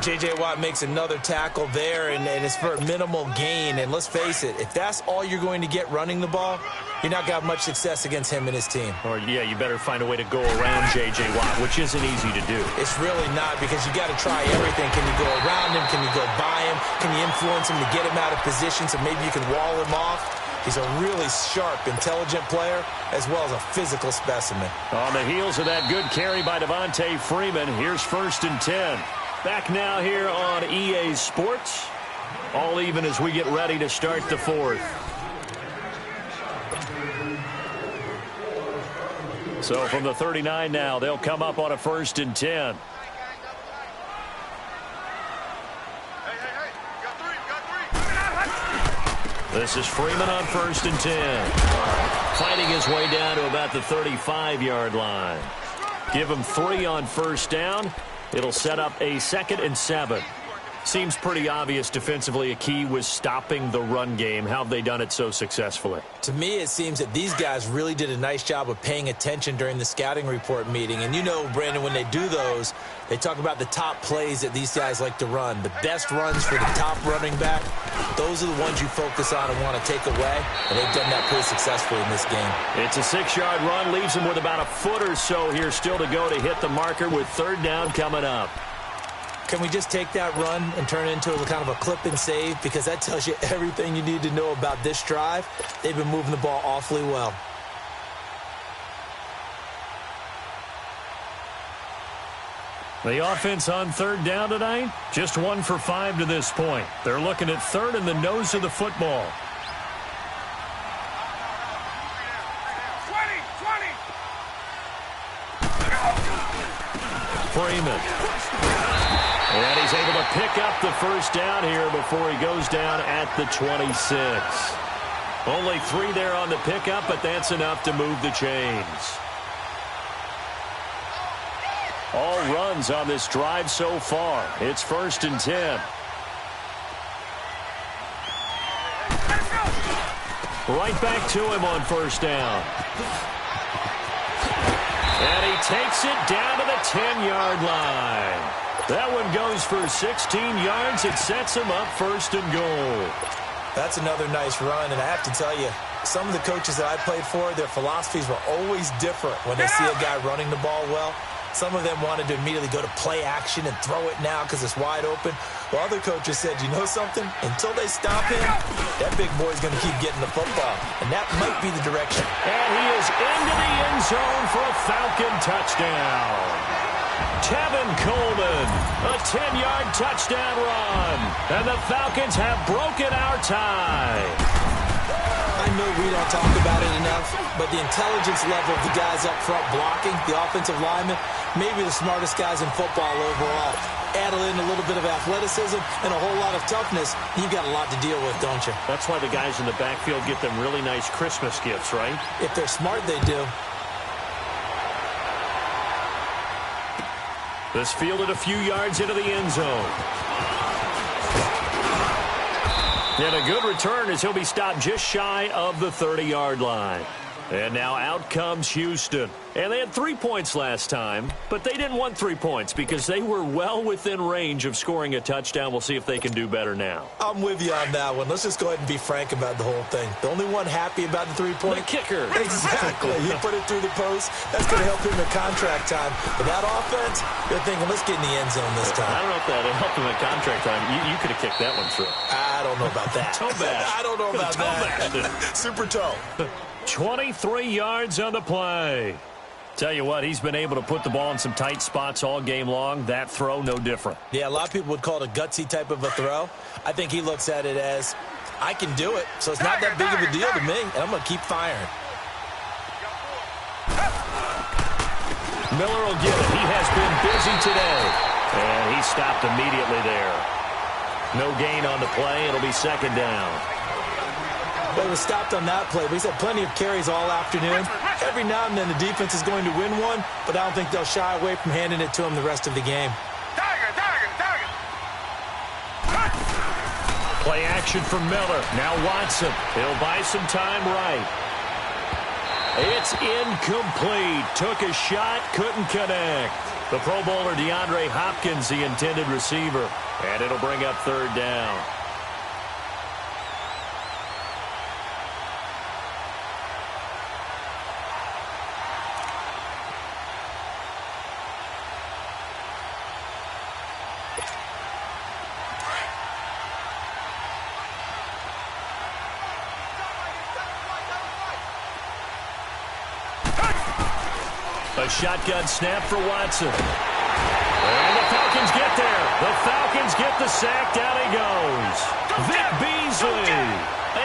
J.J. Watt makes another tackle there, and it's for a minimal gain. And let's face it, if that's all you're going to get running the ball, you're not going to have much success against him and his team. Or, yeah, you better find a way to go around J.J. Watt, which isn't easy to do. It's really not, because you got to try everything. Can you go around him? Can you go by him? Can you influence him to get him out of position so maybe you can wall him off? He's a really sharp, intelligent player, as well as a physical specimen. On the heels of that good carry by Devontae Freeman, here's 1st and 10. Back now here on EA Sports. All even as we get ready to start the 4th. So from the 39 now, they'll come up on a 1st and 10. This is Freeman on 1st and 10. Fighting his way down to about the 35-yard line. Give him 3 on 1st down. It'll set up a 2nd and 7. Seems pretty obvious defensively a key was stopping the run game. How have they done it so successfully? To me, it seems that these guys really did a nice job of paying attention during the scouting report meeting. And you know, Brandon, when they do those, they talk about the top plays that these guys like to run. The best runs for the top running back, those are the ones you focus on and want to take away. And they've done that pretty successfully in this game. It's a 6-yard run, leaves them with about a foot or so here still to go to hit the marker with 3rd down coming up. Can we just take that run and turn it into a kind of a clip and save? Because that tells you everything you need to know about this drive. They've been moving the ball awfully well. The offense on 3rd down tonight, just 1 for 5 to this point. They're looking at 3rd and the nose of the football. 20. Freeman. And he's able to pick up the 1st down here before he goes down at the 26. Only 3 there on the pickup, but that's enough to move the chains. All runs on this drive so far. It's 1st and 10. Right back to him on 1st down. And he takes it down to the 10-yard line. That one goes for 16 yards. It sets him up 1st and goal. That's another nice run, and I have to tell you, some of the coaches that I played for, their philosophies were always different when they see a guy running the ball well. Some of them wanted to immediately go to play action and throw it now because it's wide open. While other coaches said, you know something? Until they stop him, that big boy's going to keep getting the football. And that might be the direction. And he is into the end zone for a Falcon touchdown. Tevin Coleman, a 10-yard touchdown run. And the Falcons have broken our tie. I know we don't talk about it enough, but the intelligence level of the guys up front blocking, the offensive linemen, maybe the smartest guys in football overall. Add in a little bit of athleticism and a whole lot of toughness, you've got a lot to deal with, don't you? That's why the guys in the backfield get them really nice Christmas gifts, right? If they're smart, they do. This fielded a few yards into the end zone. And a good return as he'll be stopped just shy of the 30-yard line. And now out comes Houston. And they had 3 points last time, but they didn't want 3 points because they were well within range of scoring a touchdown. We'll see if they can do better now. I'm with you on that one. Let's just go ahead and be frank about the whole thing. The only one happy about the 3-point? The kicker. Exactly. You put it through the post. That's going to help him in contract time. But that offense, they're thinking, let's get in the end zone this time. I don't know if that helped him in contract time. You could have kicked that one through. I don't know about that. Toe bash. I don't know about that. Super toe. 23 yards on the play. Tell you what, he's been able to put the ball in some tight spots all game long. That throw, no different. Yeah, a lot of people would call it a gutsy type of a throw. I think he looks at it as, I can do it, so it's not that big of a deal to me, and I'm going to keep firing. Miller will get it. He has been busy today. And he stopped immediately there. No gain on the play. It'll be second down. Well, he was stopped on that play, but he's had plenty of carries all afternoon. Every now and then the defense is going to win one, but I don't think they'll shy away from handing it to him the rest of the game. Play action from Miller. Now Watson. He'll buy some time right. It's incomplete. Took a shot, couldn't connect. The Pro Bowler DeAndre Hopkins, the intended receiver. And it'll bring up third down. A shotgun snap for Watson. And the Falcons get there. The Falcons get the sack. Down he goes. Vic Beasley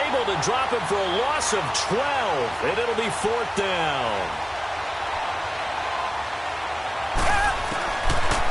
able to drop him for a loss of 12. And it'll be fourth down.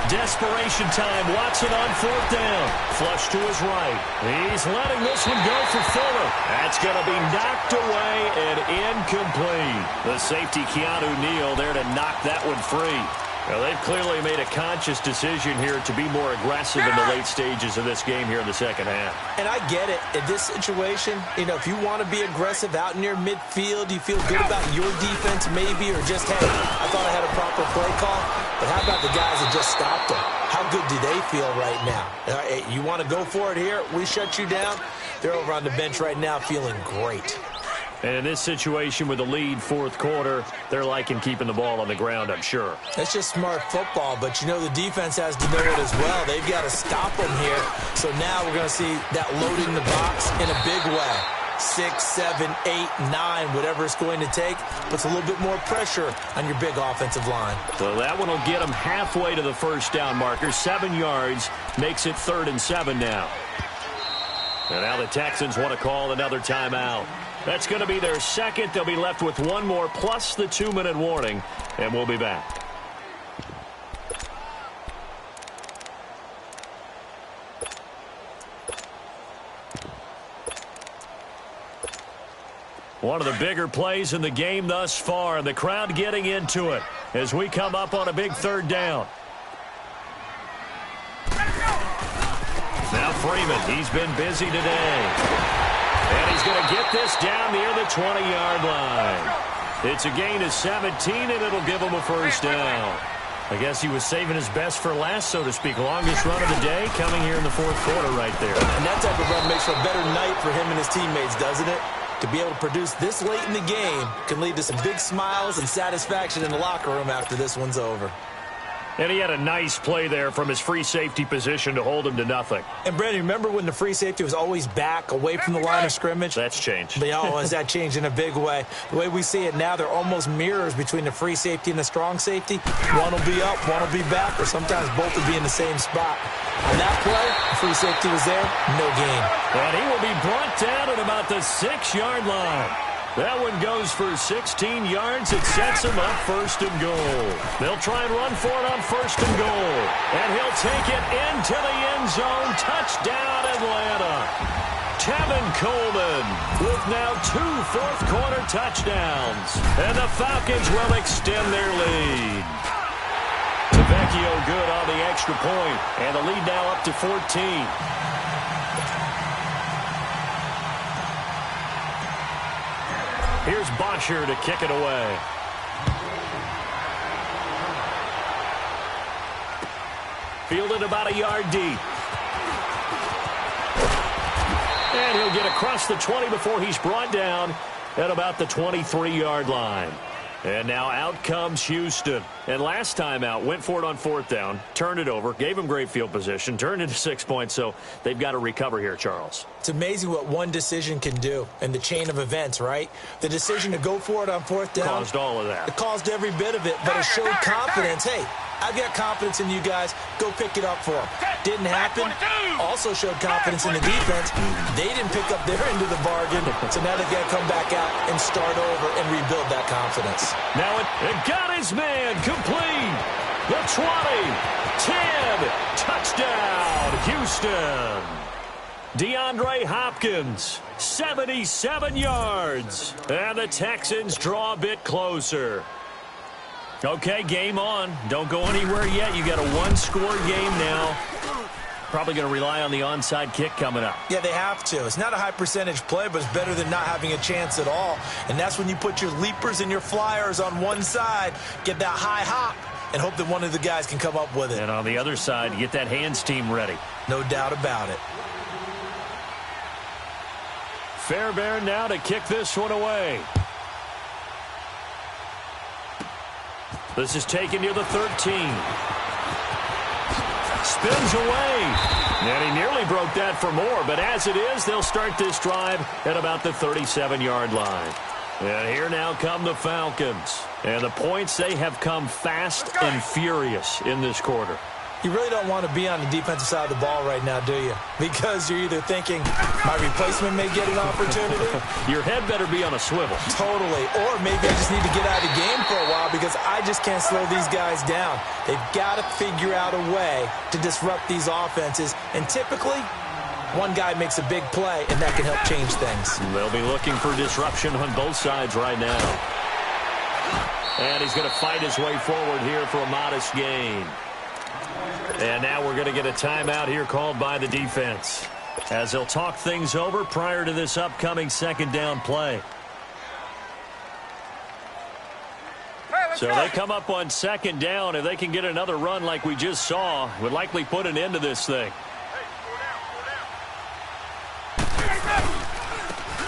Desperation time. Watson on fourth down. Flush to his right. He's letting this one go for Fuller. That's going to be knocked away and incomplete. The safety, Keanu Neal, there to knock that one free. Well, they've clearly made a conscious decision here to be more aggressive in the late stages of this game here in the second half. And I get it. In this situation, if you want to be aggressive out near midfield, you feel good about your defense maybe, or just, hey, I thought I had a proper play call. But how about the guys that just stopped them? How good do they feel right now? Hey, you want to go for it here? We shut you down. They're over on the bench right now feeling great. And in this situation with the lead fourth quarter, they're liking keeping the ball on the ground, I'm sure. That's just smart football, but the defense has to know it as well. They've got to stop them here. So now we're going to see that loading the box in a big way. 6, 7, 8, 9, whatever it's going to take, puts a little bit more pressure on your big offensive line. So that one will get them halfway to the first down marker. 7 yards makes it 3rd and 7 now. And now the Texans want to call another timeout. That's going to be their second. They'll be left with one more plus the 2-minute warning, and we'll be back. One of the bigger plays in the game thus far, and the crowd getting into it as we come up on a big third down. Now Freeman, he's been busy today. And he's going to get this down near the 20-yard line. It's a gain of 17, and it'll give him a first down. I guess he was saving his best for last, so to speak. Longest run of the day coming here in the fourth quarter right there. And that type of run makes for a better night for him and his teammates, doesn't it? To be able to produce this late in the game can lead to some big smiles and satisfaction in the locker room after this one's over. And he had a nice play there from his free safety position to hold him to nothing. And, Brandon, remember when the free safety was always back away from the line of scrimmage? That's changed. Has that changed in a big way? The way we see it now, they're almost mirrors between the free safety and the strong safety. One will be up, one will be back, or sometimes both will be in the same spot. On that play, the free safety was there, no gain. And he will be brought down at about the 6-yard line. That one goes for 16 yards. It sets him up 1st and goal. They'll try and run for it on 1st and goal. And he'll take it into the end zone. Touchdown, Atlanta. Tevin Coleman with now 2 fourth-quarter touchdowns. And the Falcons will extend their lead. Tavecchio good on the extra point, and the lead now up to 14. Here's Bosher to kick it away. Fielded about a yard deep. And he'll get across the 20 before he's brought down at about the 23-yard line. And now out comes Houston. And last time out, went for it on fourth down, turned it over, gave him great field position, turned into 6 points, so they've got to recover here, Charles. It's amazing what one decision can do in the chain of events, right? The decision to go for it on fourth down. Caused all of that. It caused every bit of it, but it showed confidence. Hey, I've got confidence in you guys. Go pick it up for them. Didn't happen. Also showed confidence in the defense. They didn't pick up their end of the bargain, so now they've got to come back out and start over and rebuild that confidence. Now it got his man complete. The 20, 10, touchdown, Houston. DeAndre Hopkins, 77 yards. And the Texans draw a bit closer. Okay, game on. Don't go anywhere yet. You got a one-score game now. Probably going to rely on the onside kick coming up. Yeah, they have to. It's not a high-percentage play, but it's better than not having a chance at all. And that's when you put your leapers and your flyers on one side, get that high hop, and hope that one of the guys can come up with it. And on the other side, get that hands team ready. No doubt about it. Fairbairn now to kick this one away. This is taken near the 13. Spins away. And he nearly broke that for more, but as it is, they'll start this drive at about the 37-yard line. And here now come the Falcons. And the points, they have come fast and furious in this quarter. You really don't want to be on the defensive side of the ball right now, do you? Because you're either thinking, my replacement may get an opportunity. Your head better be on a swivel. Totally. Or maybe I just need to get out of the game for a while because I just can't slow these guys down. They've got to figure out a way to disrupt these offenses. And typically, one guy makes a big play, and that can help change things. They'll be looking for disruption on both sides right now. And he's going to fight his way forward here for a modest gain. And now we're going to get a timeout here called by the defense as they'll talk things over prior to this upcoming second down play. So they come up on second down. If they can get another run like we just saw, would likely put an end to this thing.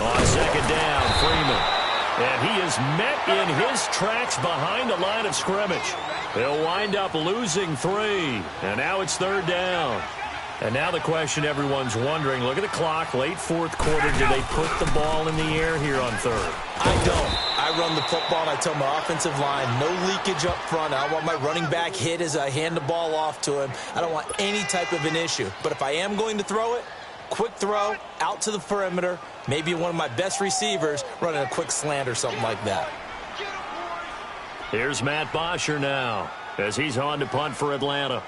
On second down, Freeman. And he is met in his tracks behind the line of scrimmage. They'll wind up losing 3. And now it's third down. And now the question everyone's wondering, look at the clock, late fourth quarter. Do they put the ball in the air here on third? I don't. I run the football, and I tell my offensive line, no leakage up front. I don't want my running back hit as I hand the ball off to him. I don't want any type of an issue. But if I am going to throw it, quick throw, out to the perimeter, maybe one of my best receivers running a quick slant or something like that. Here's Matt Bosher now as he's on to punt for Atlanta.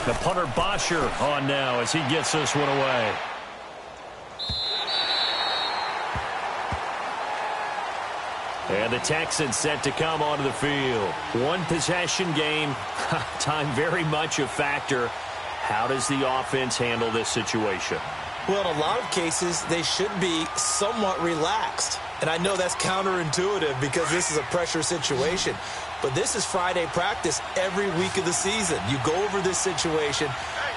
The punter Bosher on now as he gets this one away. And the Texans set to come onto the field. One possession game. Time very much a factor. How does the offense handle this situation? Well, in a lot of cases, they should be somewhat relaxed. And I know that's counterintuitive because this is a pressure situation. But this is Friday practice every week of the season. You go over this situation,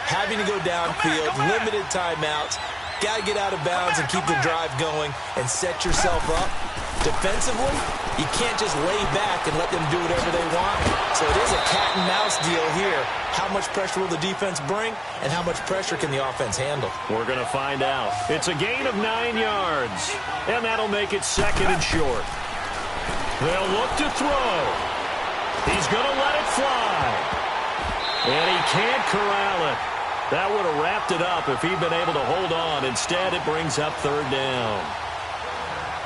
having to go downfield, limited timeouts, got to get out of bounds and keep the drive going and set yourself up. Defensively, you can't just lay back and let them do whatever they want. So it is a cat and mouse deal here. How much pressure will the defense bring and how much pressure can the offense handle? We're going to find out. It's a gain of 9 yards, and that'll make it second and short. They'll look to throw. He's going to let it fly. And he can't corral it. That would have wrapped it up if he'd been able to hold on. Instead, it brings up third down.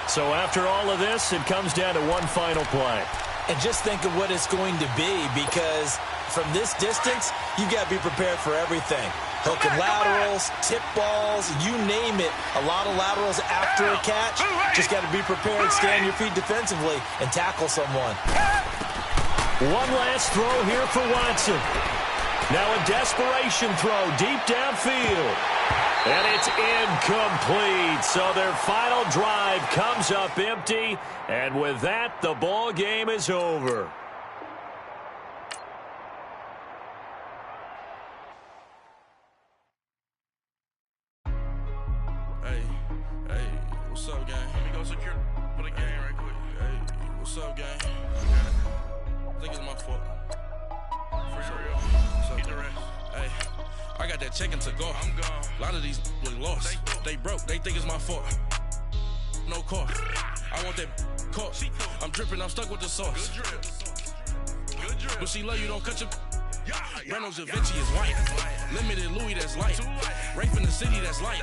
So after all of this, it comes down to one final play. And just think of what it's going to be, because from this distance, you got to be prepared for everything. Hook and laterals, tip balls, you name it. A lot of laterals after a catch. Just got to be prepared, stay on your feet defensively, and tackle someone. One last throw here for Watson. Now a desperation throw deep downfield. And it's incomplete. So their final drive comes up empty. And with that, the ball game is over. Hey, what's up, gang? Let me go secure for the game right quick. Hey, what's up, gang? I think it's my fault. For real. What's up, get the rest. Hey, I got that chicken to go. I'm gone. A lot of these look lost. They broke. They think it's my fault. No car. I want that caught. I'm dripping. I'm stuck with the sauce. Good drip. But she love you. Don't cut your. Reynolds Da Vinci is white. Limited Louis, that's light. Rape in the city, that's light.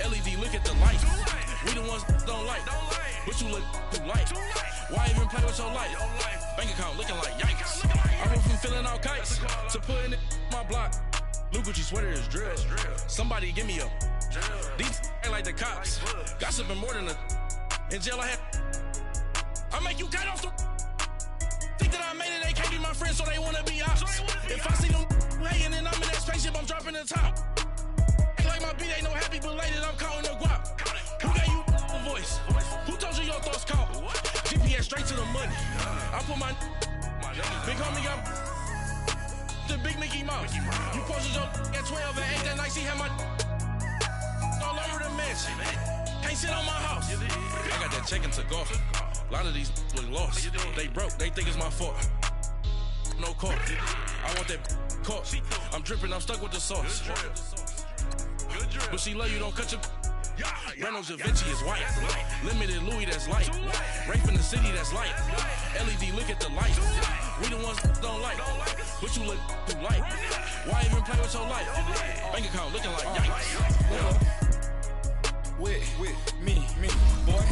LED, look at the light. We the ones don't like. But you look too light. Why even play with your life? Bank account looking like yikes. I went from filling out kites to putting it in my block. Blue Gucci sweater is drill. Somebody give me a. These ain't like the cops. Gossiping more than a. In jail I had. I make you cut off the. Think that I made it, they can't be my friends, so they wanna be ops. If I see them hating and I'm in that spaceship, I'm dropping the top. Ain't like my beat, ain't no happy belated, I'm counting the guap. Who gave you a voice? Who told you your thoughts count? GPS straight to the money. I put my big homie got the big Mickey Mouse. You posted your at 12 and 8 that night, she had my all over the mansion. Can't sit on my house. I got that chicken to go. A lot of these look lost. They broke. They think it's my fault. No car. I want that caught. I'm dripping. I'm stuck with the sauce. But she love you. Don't cut your. Reynolds Da Vinci is white. Limited Louis, that's light. Rape in the city, that's light. LED, look at the light. We the ones don't like. But you look too light. Why even play with your life? Bank account looking like yikes. With me, boy.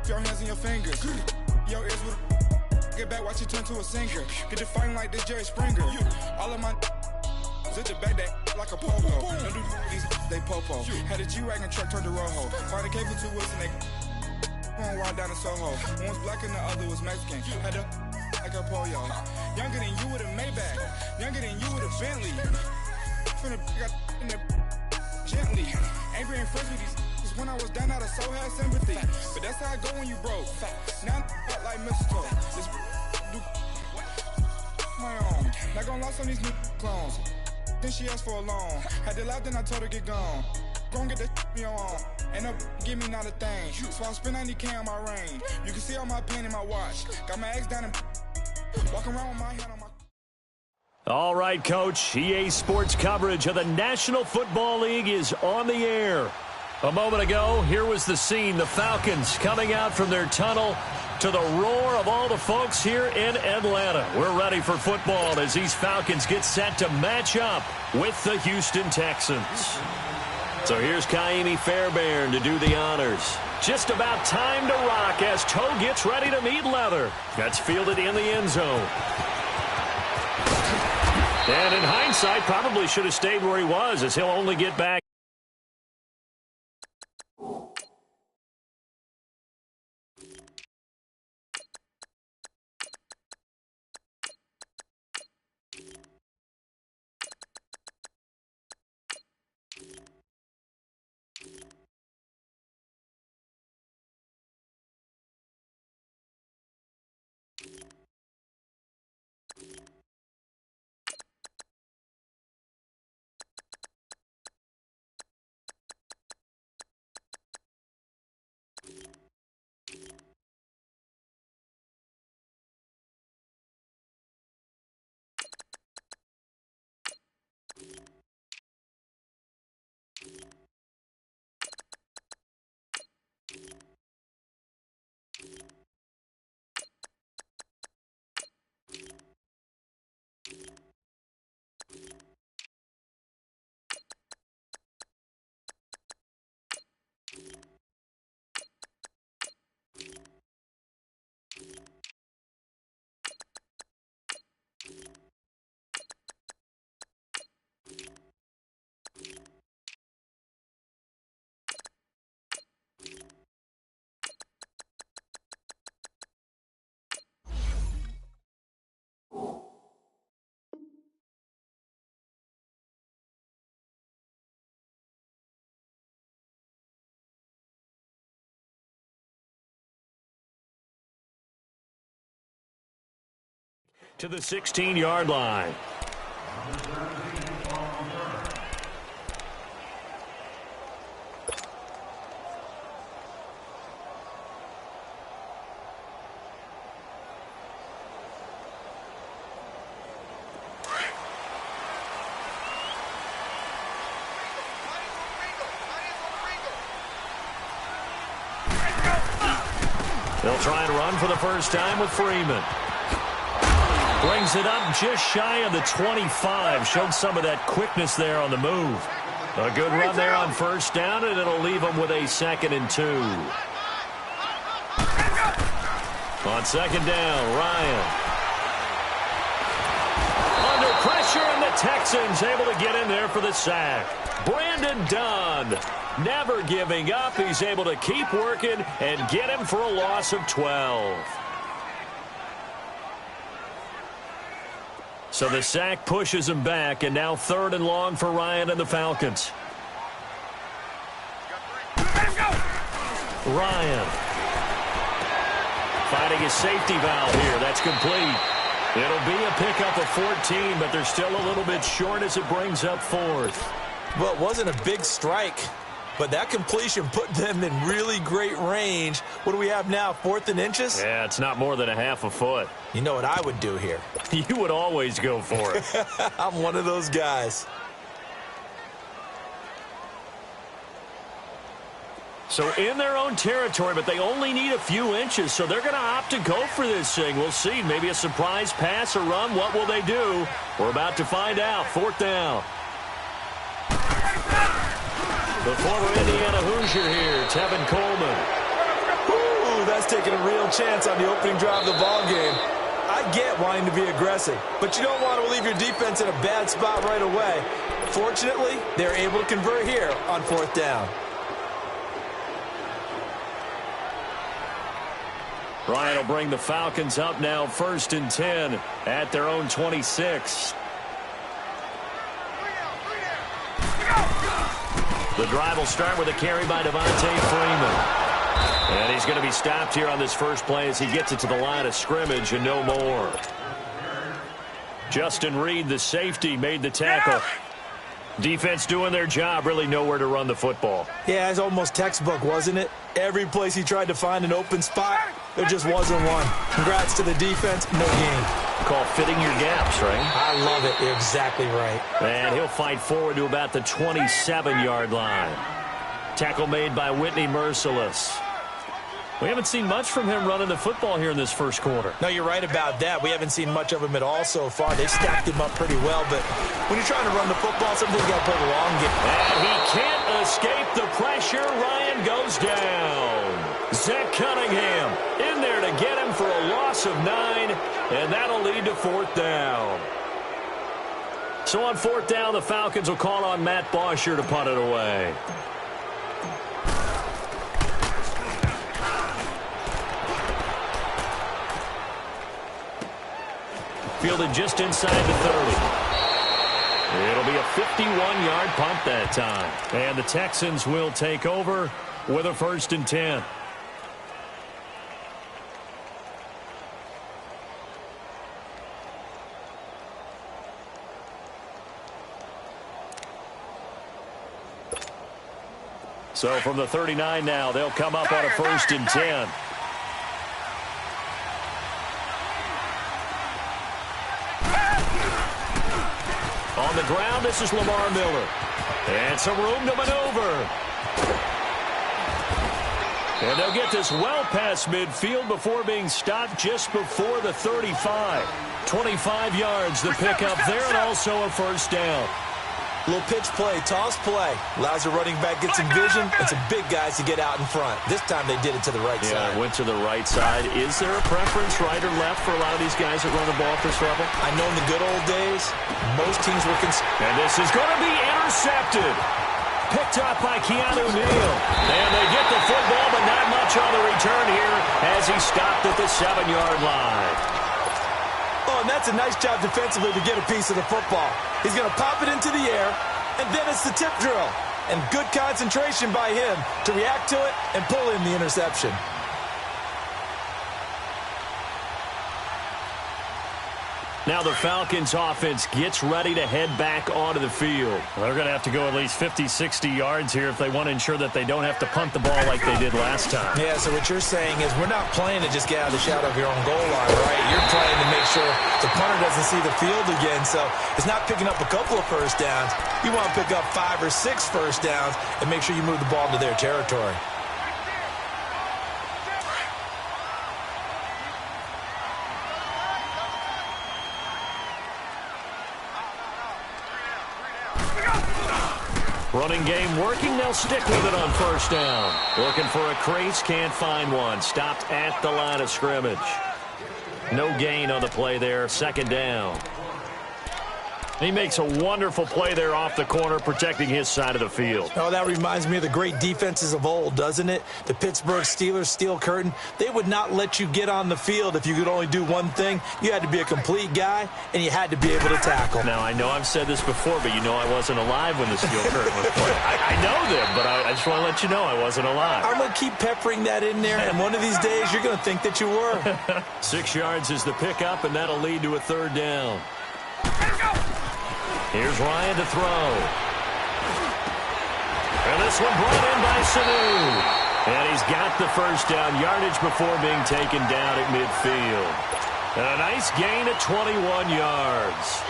Your hands and your fingers. Your ears with get back, watch you turn to a singer. Get to fighting like this Jerry Springer. All of my zip the back that like a pogo. Don't do these they popo. Had a G-Wagon truck turned to Rojo. Find a cable 2 wheels and they going wild down in Soho. One was black and the other was Mexican. Had a like a pollo. Younger than you with a Maybach. Younger than you with a Bentley. From the got in the gently. Ain't being friends with these. When I was down out of so had sympathy. But that's how I go when you broke. Now I'm like mistletoe. This do my own. Not gonna lie on these new clones. Then she asked for a loan. Had to laugh, then I told her get gone. Gon' get that me on. Ain't no give me not a thing. So I spend 90K on my range. You can see all my pen in my watch. Got my ex down and walking around with my hand on my. All right, Coach. EA Sports coverage of the National Football League is on the air. A moment ago, here was the scene. The Falcons coming out from their tunnel to the roar of all the folks here in Atlanta. We're ready for football as these Falcons get set to match up with the Houston Texans. So here's Kaimi Fairbairn to do the honors. Just about time to rock as Toe gets ready to meet leather. That's fielded in the end zone. And in hindsight, probably should have stayed where he was as he'll only get back to the 16-yard line. They'll try and run for the first time with Freeman. Brings it up just shy of the 25. Showed some of that quickness there on the move. A good run there on first down, and it'll leave them with a 2nd and 2. On 2nd down, Ryan. Under pressure, and the Texans able to get in there for the sack. Brandon Dunn, never giving up. He's able to keep working and get him for a loss of 12. So the sack pushes him back, and now 3rd and long for Ryan and the Falcons. Ryan finding his safety valve here. That's complete. It'll be a pickup of 14, but they're still a little bit short as it brings up 4th. Well, it wasn't a big strike, but that completion put them in really great range. What do we have now, 4th and inches? Yeah, it's not more than a half a foot. You know what I would do here? You would always go for it. I'm one of those guys. So in their own territory, but they only need a few inches, so they're going to opt to go for this thing. We'll see. Maybe a surprise pass or run. What will they do? We're about to find out. 4th down. The former Indiana Hoosier here, Tevin Coleman. Ooh, that's taking a real chance on the opening drive of the ball game. I get wanting to be aggressive, but you don't want to leave your defense in a bad spot right away. Fortunately, they're able to convert here on 4th down. Ryan will bring the Falcons up now 1st and 10 at their own 26. The drive will start with a carry by Devontae Freeman. And he's going to be stopped here on this first play as he gets it to the line of scrimmage and no more. Justin Reed, the safety, made the tackle. Defense doing their job, really nowhere to run the football. Yeah, it's almost textbook, wasn't it? Every place he tried to find an open spot, there just wasn't one. Congrats to the defense, no gain. Call fitting your gaps, right? I love it. You're exactly right. And he'll fight forward to about the 27-yard line. Tackle made by Whitney Merciless. We haven't seen much from him running the football here in this first quarter. No, you're right about that. We haven't seen much of him at all so far. They've stacked him up pretty well, but when you're trying to run the football, sometimes you got to play the long game. And he can't escape the pressure. Ryan goes down. Zach Cunningham in there to get him for a loss of 9, and that'll lead to 4th down. So on 4th down, the Falcons will call on Matt Bosher to punt it away. Fielded just inside the 30. It'll be a 51-yard punt that time. And the Texans will take over with a 1st and 10. So from the 39 now, they'll come up on a 1st and 10. On the ground, this is Lamar Miller. And some room to maneuver. And they'll get this well past midfield before being stopped just before the 35. 25 yards, the pickup there, and also a 1st down. Little pitch play, toss play. Allows the running back to get some vision and some big guys to get out in front. This time they did it to the right side. Yeah, went to the right side. Is there a preference, right or left, for a lot of these guys that run the ball at this level? I know in the good old days, most teams were And this is going to be intercepted. Picked up by Keanu Neal. And they get the football, but not much on the return here as he stopped at the 7-yard line. Oh, and that's a nice job defensively to get a piece of the football. He's going to pop it into the air, and then it's the tip drill. And good concentration by him to react to it and pull in the interception. Now the Falcons offense gets ready to head back onto the field. They're going to have to go at least 50, 60 yards here if they want to ensure that they don't have to punt the ball like they did last time. Yeah, so what you're saying is we're not playing to just get out of the shadow of your own goal line, right? You're playing to make sure the punter doesn't see the field again. So it's not picking up a couple of first downs. You want to pick up 5 or 6 first downs and make sure you move the ball into their territory. Running game working. They'll stick with it on first down. Looking for a crease. Can't find one. Stopped at the line of scrimmage. No gain on the play there. Second down. He makes a wonderful play there off the corner, protecting his side of the field. Oh, that reminds me of the great defenses of old, doesn't it? The Pittsburgh Steelers, Steel Curtain, they would not let you get on the field if you could only do one thing. You had to be a complete guy, and you had to be able to tackle. Now, I know I've said this before, but you know I wasn't alive when the Steel Curtain was played. I know them, but I just want to let you know I wasn't alive. I'm going to keep peppering that in there, and one of these days you're going to think that you were. 6 yards is the pickup, and that'll lead to a third down. Here's Ryan to throw. And this one brought in by Sanu. And he's got the first down yardage before being taken down at midfield. And a nice gain at 21 yards.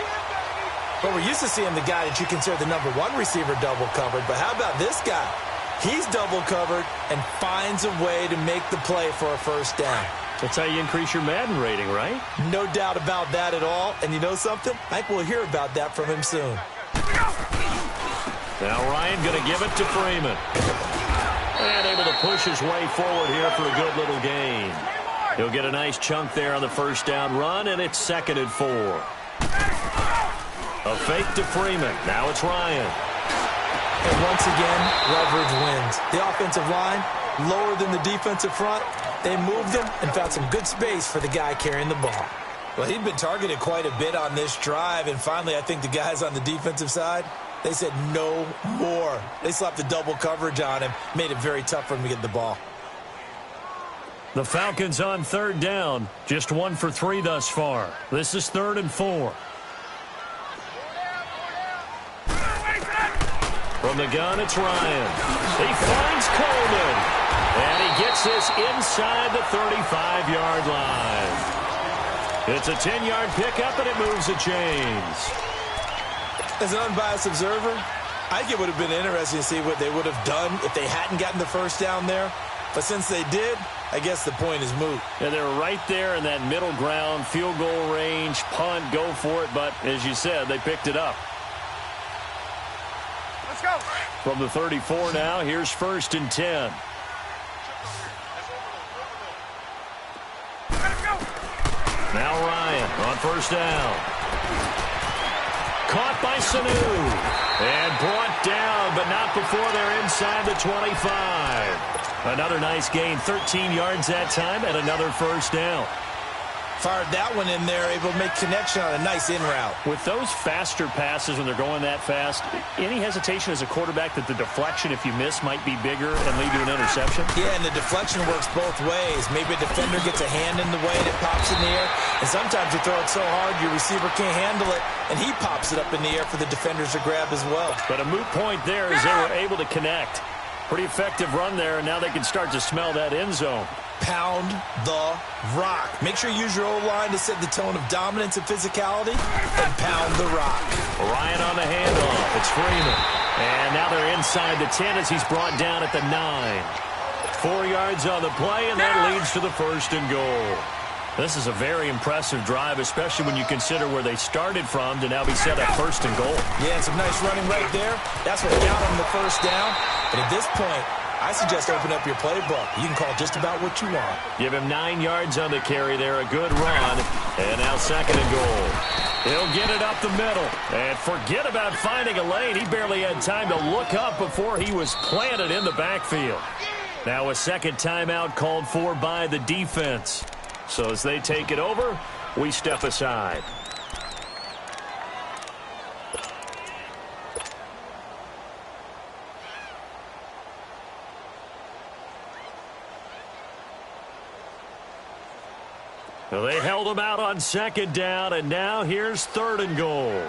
Well, we're used to seeing the guy that you consider the number 1 receiver double covered, but how about this guy? He's double covered and finds a way to make the play for a first down. That's how you increase your Madden rating, right? No doubt about that at all. And you know something? I think we'll hear about that from him soon. Now Ryan going to give it to Freeman. And able to push his way forward here for a good little gain. He'll get a nice chunk there on the first down run, and it's 2nd and 4. A fake to Freeman. Now it's Ryan. And once again, leverage wins. The offensive line, lower than the defensive front. They moved him and found some good space for the guy carrying the ball. Well, he'd been targeted quite a bit on this drive, and finally I think the guys on the defensive side, they said no more. They slapped the double coverage on him, made it very tough for him to get the ball. The Falcons on third down, just 1 for 3 thus far. This is 3rd and 4. From the gun, it's Ryan. He finds Coleman. And he gets this inside the 35-yard line. It's a 10-yard pickup, and it moves the chains. As an unbiased observer, I think it would have been interesting to see what they would have done if they hadn't gotten the first down there. But since they did, I guess the point is moot. Yeah, they were right there in that middle ground, field goal range, punt, go for it. But as you said, they picked it up. Let's go. From the 34 now, here's 1st and 10. Now Ryan on first down. Caught by Sanu. And brought down, but not before they're inside the 25. Another nice gain, 13 yards that time, and another first down. Fired that one in there, able to make connection on a nice in route. With those faster passes when they're going that fast, any hesitation as a quarterback that the deflection, if you miss, might be bigger and lead to an interception? Yeah, and the deflection works both ways. Maybe a defender gets a hand in the way and it pops in the air, and sometimes you throw it so hard your receiver can't handle it, and he pops it up in the air for the defenders to grab as well. But a moot point there as they were able to connect. Pretty effective run there, and now they can start to smell that end zone. Pound the rock. Make sure you use your O-line to set the tone of dominance and physicality, and pound the rock. Ryan on the handoff. It's Freeman. And now they're inside the 10 as he's brought down at the 9. 4 yards on the play, and that leads to the 1st and goal. This is a very impressive drive, especially when you consider where they started from to now be set up 1st and goal. Yeah, and some nice running right there. That's what got them the first down. But at this point, I suggest open up your playbook. You can call just about what you want. Give him 9 yards on the carry there. A good run. And now 2nd and goal. He'll get it up the middle. And forget about finding a lane. He barely had time to look up before he was planted in the backfield. Now a second timeout called for by the defense. So as they take it over, we step aside. Well, they held him out on second down, and now here's 3rd and goal.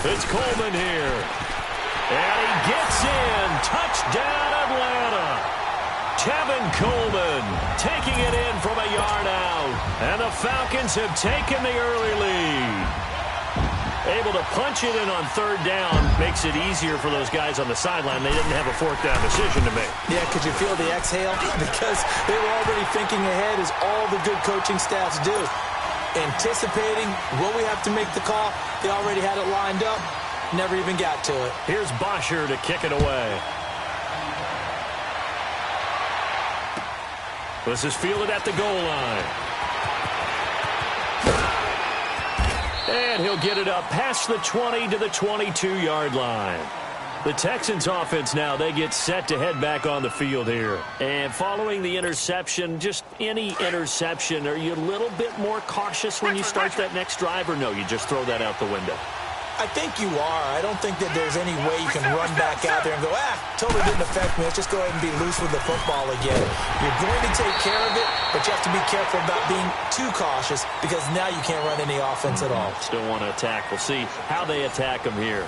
It's Coleman here. And he gets in. Touchdown, Atlanta. Tevin Coleman taking it in from a yard out. And the Falcons have taken the early lead. Able to punch it in on 3rd down makes it easier for those guys on the sideline. They didn't have a 4th down decision to make. Yeah, could you feel the exhale? Because they were already thinking ahead, as all the good coaching staffs do. Anticipating, will we have to make the call? They already had it lined up. Never even got to it. Here's Bosher to kick it away. This is fielded at the goal line. And he'll get it up past the 20 to the 22-yard line. The Texans offense now, they get set to head back on the field here. And following the interception, just any interception, are you a little bit more cautious when you start that next drive, or no, you just throw that out the window? I think you are. I don't think that there's any way you can run back out there and go, totally didn't affect me. Let's just go ahead and be loose with the football again. You're going to take care of it, but you have to be careful about being too cautious, because now you can't run any offense at all. Still want to attack. We'll see how they attack them here.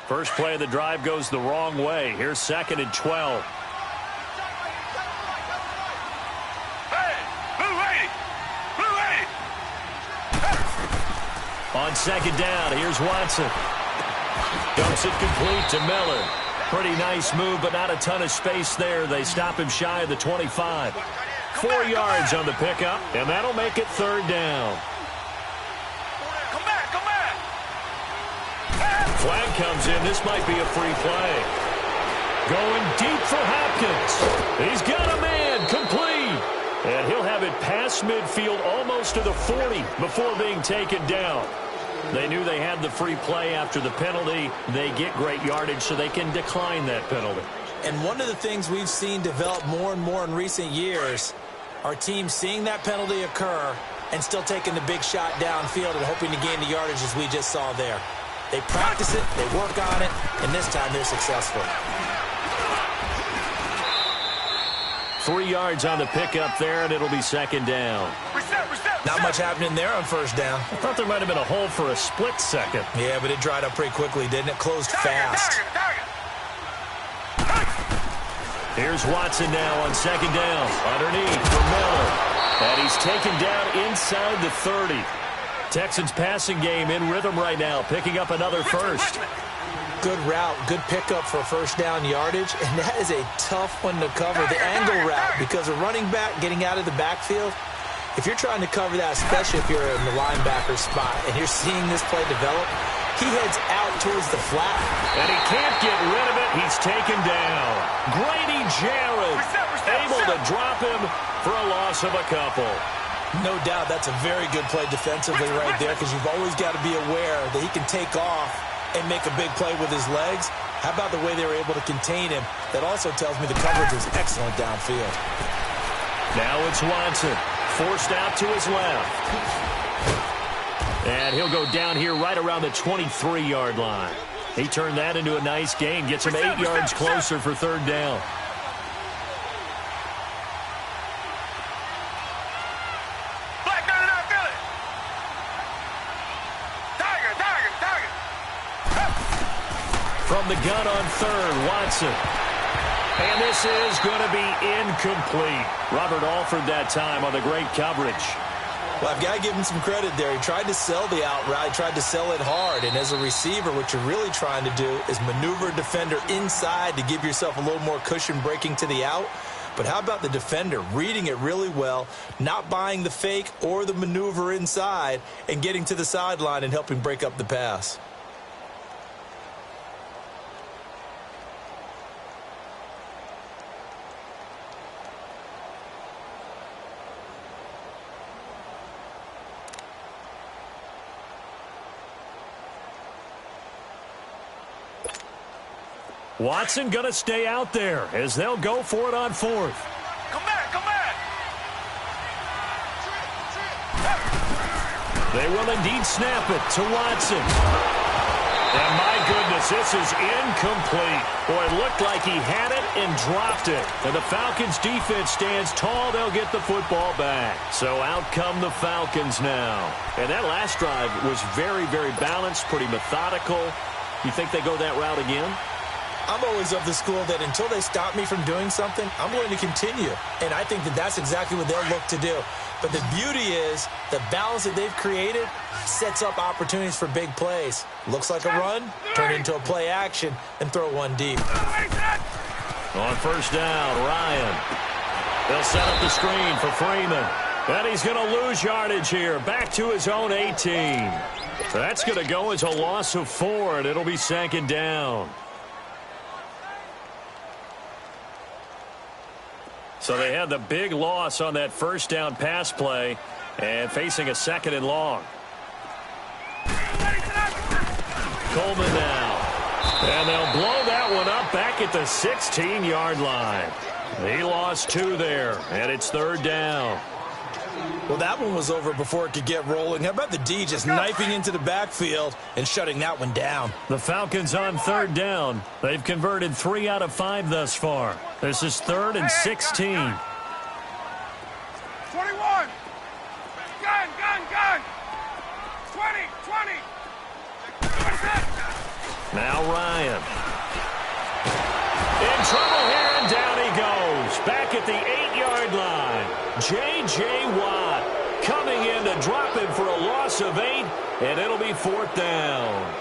First play of the drive goes the wrong way. Here's 2nd and 12. On 2nd down, here's Watson. Dumps it complete to Miller. Pretty nice move, but not a ton of space there. They stop him shy of the 25. 4 yards on the pickup, and that'll make it 3rd down. Flag comes in. This might be a free play. Going deep for Hopkins. He's got a man. Complete. And he'll have it past midfield almost to the 40 before being taken down. They knew they had the free play after the penalty. They get great yardage, so they can decline that penalty. And one of the things we've seen develop more and more in recent years are teams seeing that penalty occur and still taking the big shot downfield and hoping to gain the yardage, as we just saw there. They practice it, they work on it, and this time they're successful. 3 yards on the pickup there, and it'll be 2nd down. Not much happening there on 1st down. I thought there might have been a hole for a split second. Yeah, but it dried up pretty quickly, didn't it? Closed fast. Here's Watson now on 2nd down. Underneath for Miller. And he's taken down inside the 30. Texans passing game in rhythm right now, picking up another first. Good route, good pickup for 1st down yardage, and that is a tough one to cover, the angle route, because a running back getting out of the backfield, if you're trying to cover that, especially if you're in the linebacker spot, and you're seeing this play develop, he heads out towards the flat. And he can't get rid of it. He's taken down. Grady Jarrett able to drop him for a loss of a couple. No doubt that's a very good play defensively right there, because you've always got to be aware that he can take off and make a big play with his legs. How about the way they were able to contain him? That also tells me the coverage was excellent downfield. Now it's Watson, forced out to his left. And he'll go down here right around the 23-yard line. He turned that into a nice gain, gets him 8 yards closer for 3rd down. From the gun on 3rd, Watson. And this is going to be incomplete. Robert Alford that time on the great coverage. Well, I've got to give him some credit there. He tried to sell the out route, tried to sell it hard. And as a receiver, what you're really trying to do is maneuver a defender inside to give yourself a little more cushion breaking to the out. But how about the defender reading it really well, not buying the fake or the maneuver inside, and getting to the sideline and helping break up the pass? Watson going to stay out there as they'll go for it on fourth. Come back, come back. They will indeed snap it to Watson. And my goodness, this is incomplete. Boy, it looked like he had it and dropped it. And the Falcons defense stands tall. They'll get the football back. So out come the Falcons now. And that last drive was very, very balanced, pretty methodical. You think they go that route again? I'm always of the school that until they stop me from doing something, I'm going to continue. And I think that that's exactly what they'll look to do. But the beauty is the balance that they've created sets up opportunities for big plays. Looks like a run, turn into a play action, and throw one deep. On first down, Ryan. They'll set up the screen for Freeman. And he's going to lose yardage here. Back to his own 18. That's going to go as a loss of 4, and it'll be second down. So they had the big loss on that first down pass play and facing a second and long. Coleman now. And they'll blow that one up back at the 16-yard line. He lost 2 there, and it's third down. Well, that one was over before it could get rolling. How about the D just knifing into the backfield and shutting that one down? The Falcons on third down. They've converted 3 out of 5 thus far. This is 3rd and 16. 21. Gun, gun, gun. 20, 20. 26. Now Ryan. In trouble here, and down he goes. Back at the 8-yard line. J.J. Watt coming in to drop him for a loss of 8, and it'll be 4th down.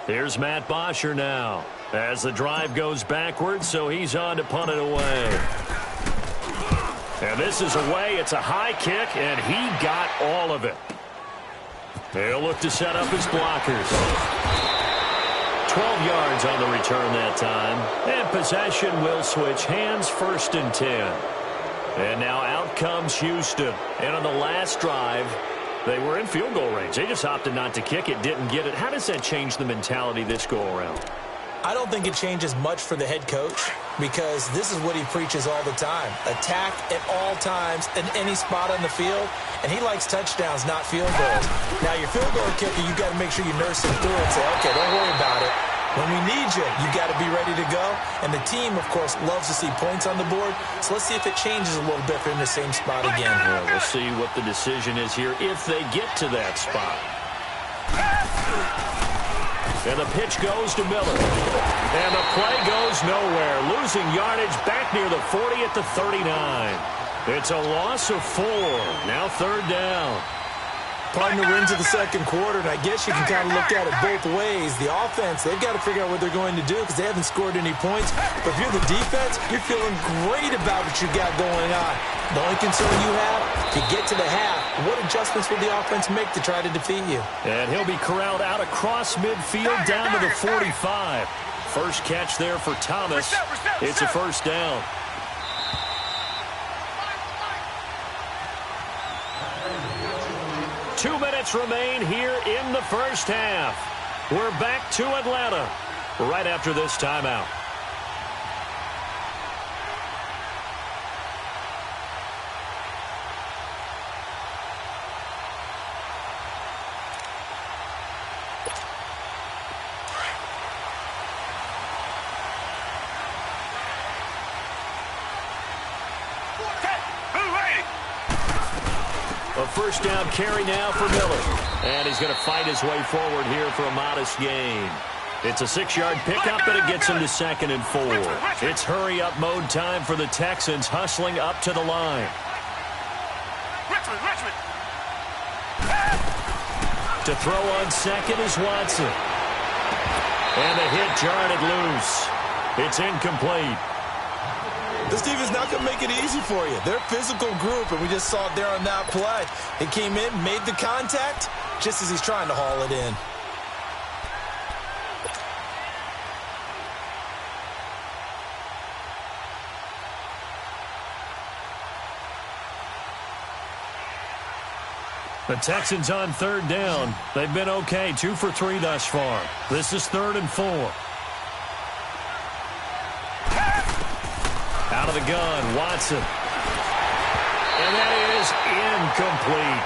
Here's Matt Bosher now as the drive goes backwards, so he's on to punt it away. And this is away. It's a high kick, and he got all of it. He'll look to set up his blockers. 12 yards on the return that time. And possession will switch hands, 1st and 10. And now out comes Houston. And on the last drive, they were in field goal range. They just opted not to kick it, didn't get it. How does that change the mentality this go-around? I don't think it changes much for the head coach because this is what he preaches all the time. Attack at all times in any spot on the field, and he likes touchdowns, not field goals. Now, your field goal kicker, you got to make sure you nurse him through and say, okay, don't worry about it. When we need you, you got to be ready to go. And the team, of course, loves to see points on the board. So let's see if it changes a little bit for him in the same spot again. Well, we'll see what the decision is here if they get to that spot. And the pitch goes to Miller. And the play goes nowhere. Losing yardage back near the 40 at the 39. It's a loss of 4. Now 3rd down. Partner into the second quarter, and I guess you can kind of look at it both ways. The offense, they've got to figure out what they're going to do because they haven't scored any points. But if you're the defense, you're feeling great about what you got going on. The only concern you have, to get to the half, what adjustments will the offense make to try to defeat you? And he'll be corralled out across midfield down to the 45. First catch there for Thomas. It's a 1st down. Two minutes remain here in the first half. We're back to Atlanta right after this timeout. A first down carry now for Miller. And he's going to fight his way forward here for a modest gain. It's a 6-yard pickup, and it gets him to 2nd and 4. It's hurry-up mode time for the Texans, hustling up to the line. Richmond. To throw on second is Watson. And the hit jarred it loose. It's incomplete. This defense not going to make it easy for you. They're a physical group, and we just saw it there on that play. He came in, made the contact, just as he's trying to haul it in. The Texans on 3rd down. They've been okay, 2 for 3 thus far. This is 3rd and 4. Out of the gun, Watson. And that is incomplete.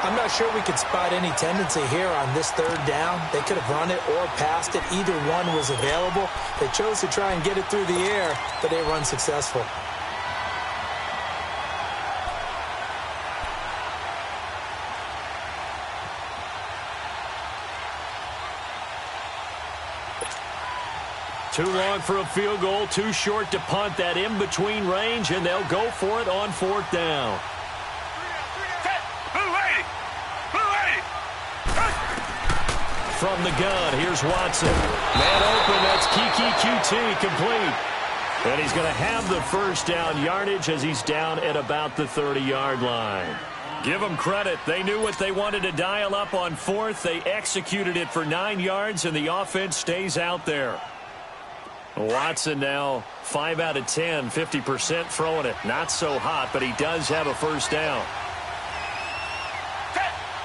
I'm not sure we could spot any tendency here on this 3rd down. They could have run it or passed it. Either one was available. They chose to try and get it through the air, but they were unsuccessful. Too long for a field goal, too short to punt that in-between range, and they'll go for it on 4th down. From the gun, here's Watson. Man open, that's Kiki QT, complete. And he's going to have the 1st down yardage as he's down at about the 30-yard line. Give them credit. They knew what they wanted to dial up on 4th. They executed it for 9 yards, and the offense stays out there. Watson now 5 out of 10, 50% throwing it. Not so hot, but he does have a 1st down.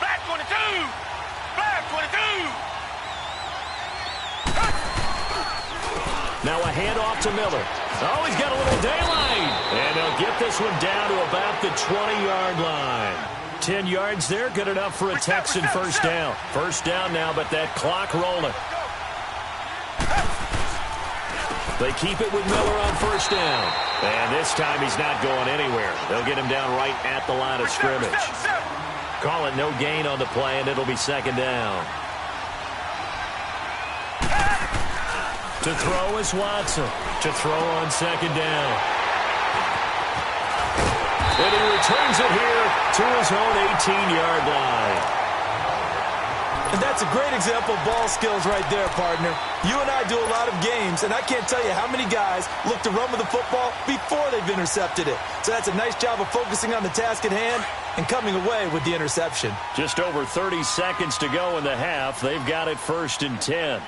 Black 22! Black 22! Now a handoff to Miller. Oh, he's got a little daylight. And they'll get this one down to about the 20-yard line. 10 yards there, good enough for a Texan 1st down. 1st down now, but that clock rolling. They keep it with Miller on 1st down. And this time he's not going anywhere. They'll get him down right at the line of scrimmage. Call it no gain on the play, and it'll be 2nd down. To throw is Watson. To throw on 2nd down. And he returns it here to his own 18-yard line. And that's a great example of ball skills right there, partner. You and I do a lot of games, and I can't tell you how many guys look to run with the football before they've intercepted it. So that's a nice job of focusing on the task at hand and coming away with the interception. Just over 30 seconds to go in the half. They've got it 1st and 10.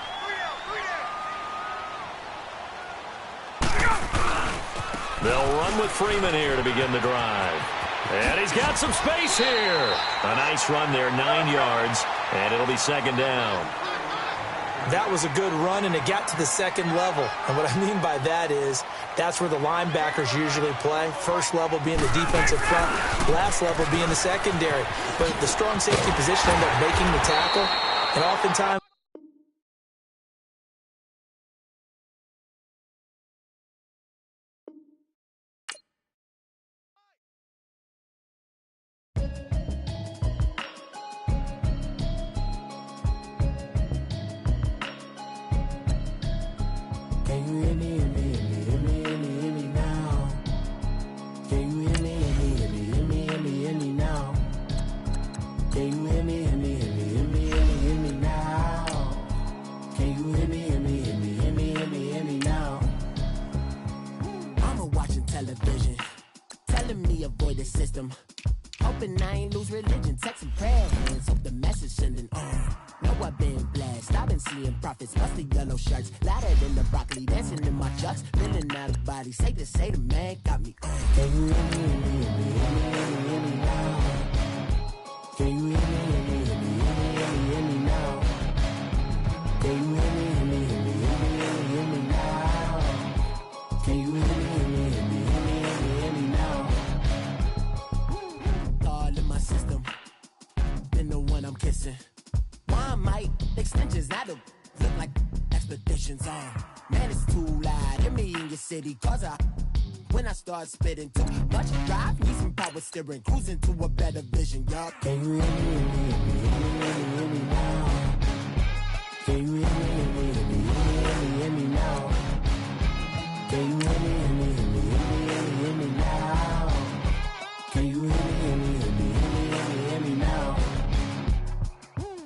They'll run with Freeman here to begin the drive. And he's got some space here. A nice run there, 9 yards, and it'll be 2nd down. That was a good run, and it got to the 2nd level. And what I mean by that is that's where the linebackers usually play. 1st level being the defensive front, last level being the secondary. But the strong safety position ended up making the tackle, and oftentimes hoping I ain't lose religion. Text and prayer hands, hope the message sending on. Know I've been blessed, I've been seeing prophets, musty yellow shirts, louder than the broccoli, dancing in my chucks, feeling out of body. Say the man got me on. Can you hear me, hear me, hear me now? Can you hear me, hear me, hear me, hear me now? Can you hear me, hear me, hear me, hear me now? Can you hear me, hear me, hear me, hear me now? All in my system, been the one I'm kissing. Why might extensions that'll look like expeditions on? Man, it's too loud. Hear me in your city, cause when I start spitting too much drive, need some power steering, cruising to a better vision, y'all. Can you hear me, hear me, hear me now? Can you hear me, hear me, hear me now? Can you hear me, hear me, hear me now? Can you hear me, hear me, hear me now?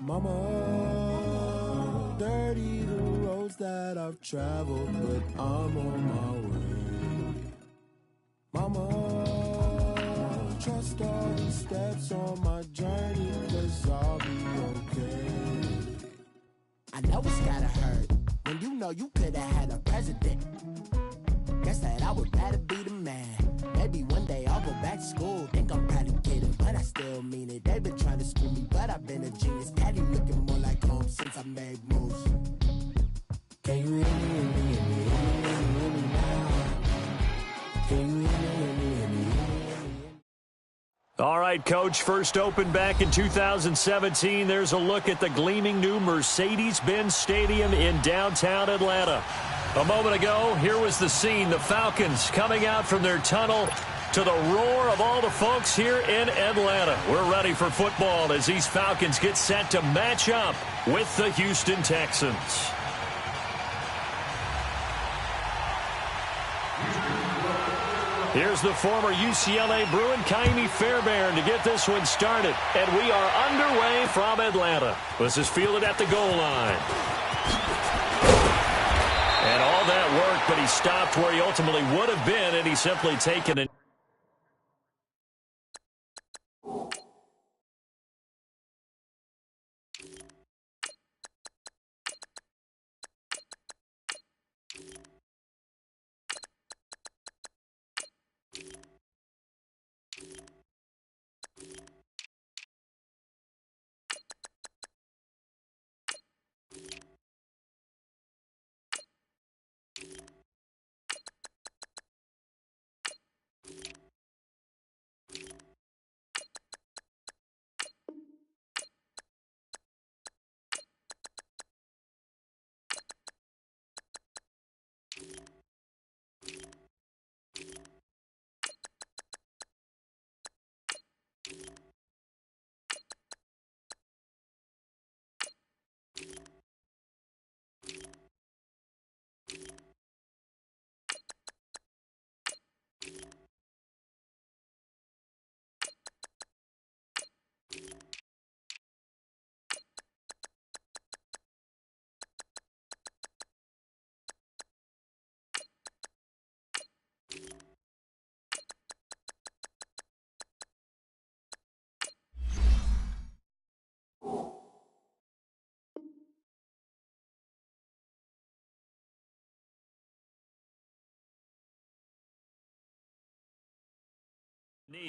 Mama, dirty the roads that I've traveled, but I'm on my way. Mama, trust all the steps on my journey, 'cause I'll be okay. I know it's gotta hurt when you know you could've had a president. Guess that I would rather be the man. Maybe one day I'll go back to school. Think I'm probably kidding, but I still mean it. They've been trying to been a genius. Daddy looking more like home since I made moves. Can you hear me, hear me, hear me, hear me now? Can you hear me, hear me, hear me, hear me? All right, Coach, first opened back in 2017. There's a look at the gleaming new Mercedes-Benz Stadium in downtown Atlanta. A moment ago, here was the scene. The Falcons coming out from their tunnel to the roar of all the folks here in Atlanta. We're ready for football as these Falcons get set to match up with the Houston Texans. Here's the former UCLA Bruin, Kaimi Fairbairn, to get this one started. And we are underway from Atlanta. This is fielded at the goal line. And all that work, but he stopped where he ultimately would have been, and he's simply taken it.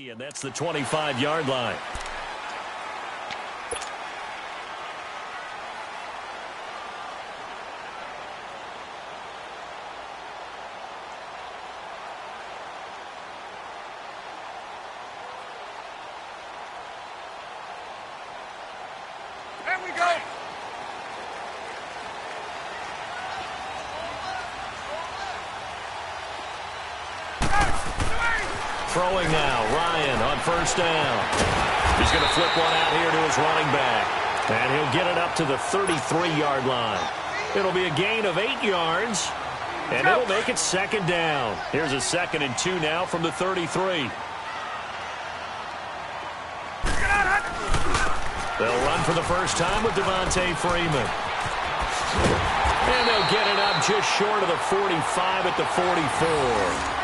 And that's the 25-yard line. There we go. Throwing now, Ryan on first down. He's going to flip one out here to his running back. And he'll get it up to the 33-yard line. It'll be a gain of 8 yards, and it'll make it second down. Here's a 2nd and 2 now from the 33. They'll run for the first time with Devontae Freeman. And they'll get it up just short of the 45 at the 44.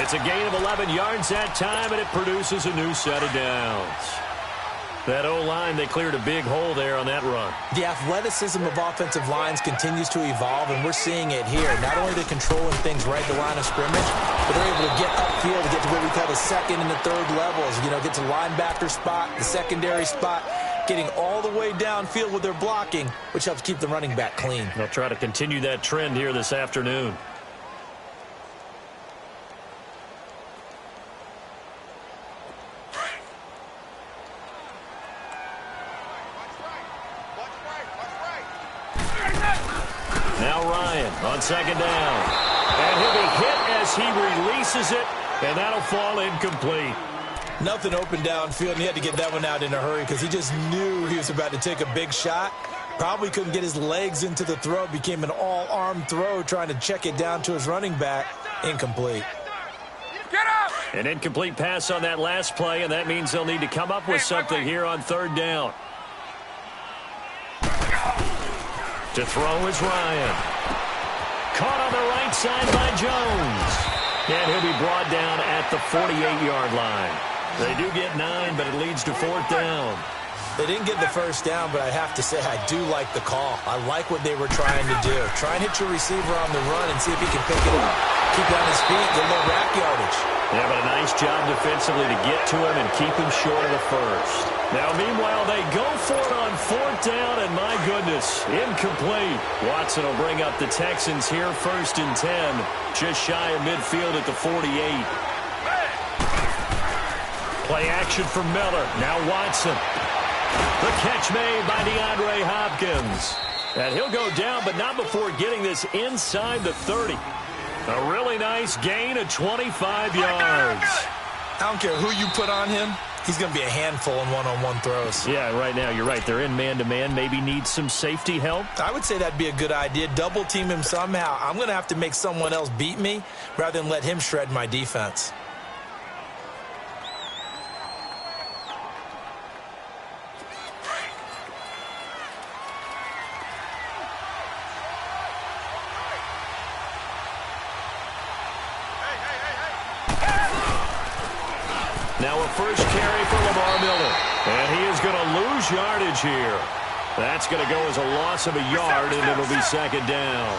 It's a gain of 11 yards that time, and it produces a new set of downs. That O-line, they cleared a big hole there on that run. The athleticism of offensive lines continues to evolve, and we're seeing it here. Not only are they controlling things right at the line of scrimmage, but they're able to get upfield to get to what we call the second and the third levels. You know, get to linebacker spot, the secondary spot, getting all the way downfield with their blocking, which helps keep the running back clean. They'll try to continue that trend here this afternoon. Now Ryan on second down. And he'll be hit as he releases it, and that'll fall incomplete. Nothing open downfield, and he had to get that one out in a hurry because he just knew he was about to take a big shot. Probably couldn't get his legs into the throw. Became an all-arm throw trying to check it down to his running back. Incomplete. Get up! An incomplete pass on that last play, and that means they'll need to come up with something here on third down. To throw is Ryan. Caught on the right side by Jones. And he'll be brought down at the 48-yard line. They do get 9, but it leads to fourth down. They didn't get the first down, but I have to say I do like the call. I like what they were trying to do. Try and hit your receiver on the run and see if he can pick it up. Keep you on his feet, get a little rack yardage. Yeah, but a nice job defensively to get to him and keep him short of the first. Now, meanwhile, they go for it on 4th down, and my goodness, incomplete. Watson will bring up the Texans here 1st and 10, just shy of midfield at the 48. Play action for Miller. Now Watson. The catch made by DeAndre Hopkins. And he'll go down, but not before getting this inside the 30. A really nice gain of 25 yards. I don't care who you put on him. He's going to be a handful in one-on-one throws. Yeah, right now, you're right. They're in man-to-man. Maybe need some safety help. I would say that'd be a good idea. Double team him somehow. I'm going to have to make someone else beat me rather than let him shred my defense. Now a first carry for Lamar Miller. And he is going to lose yardage here. That's going to go as a loss of a yard, and it'll be 2nd down.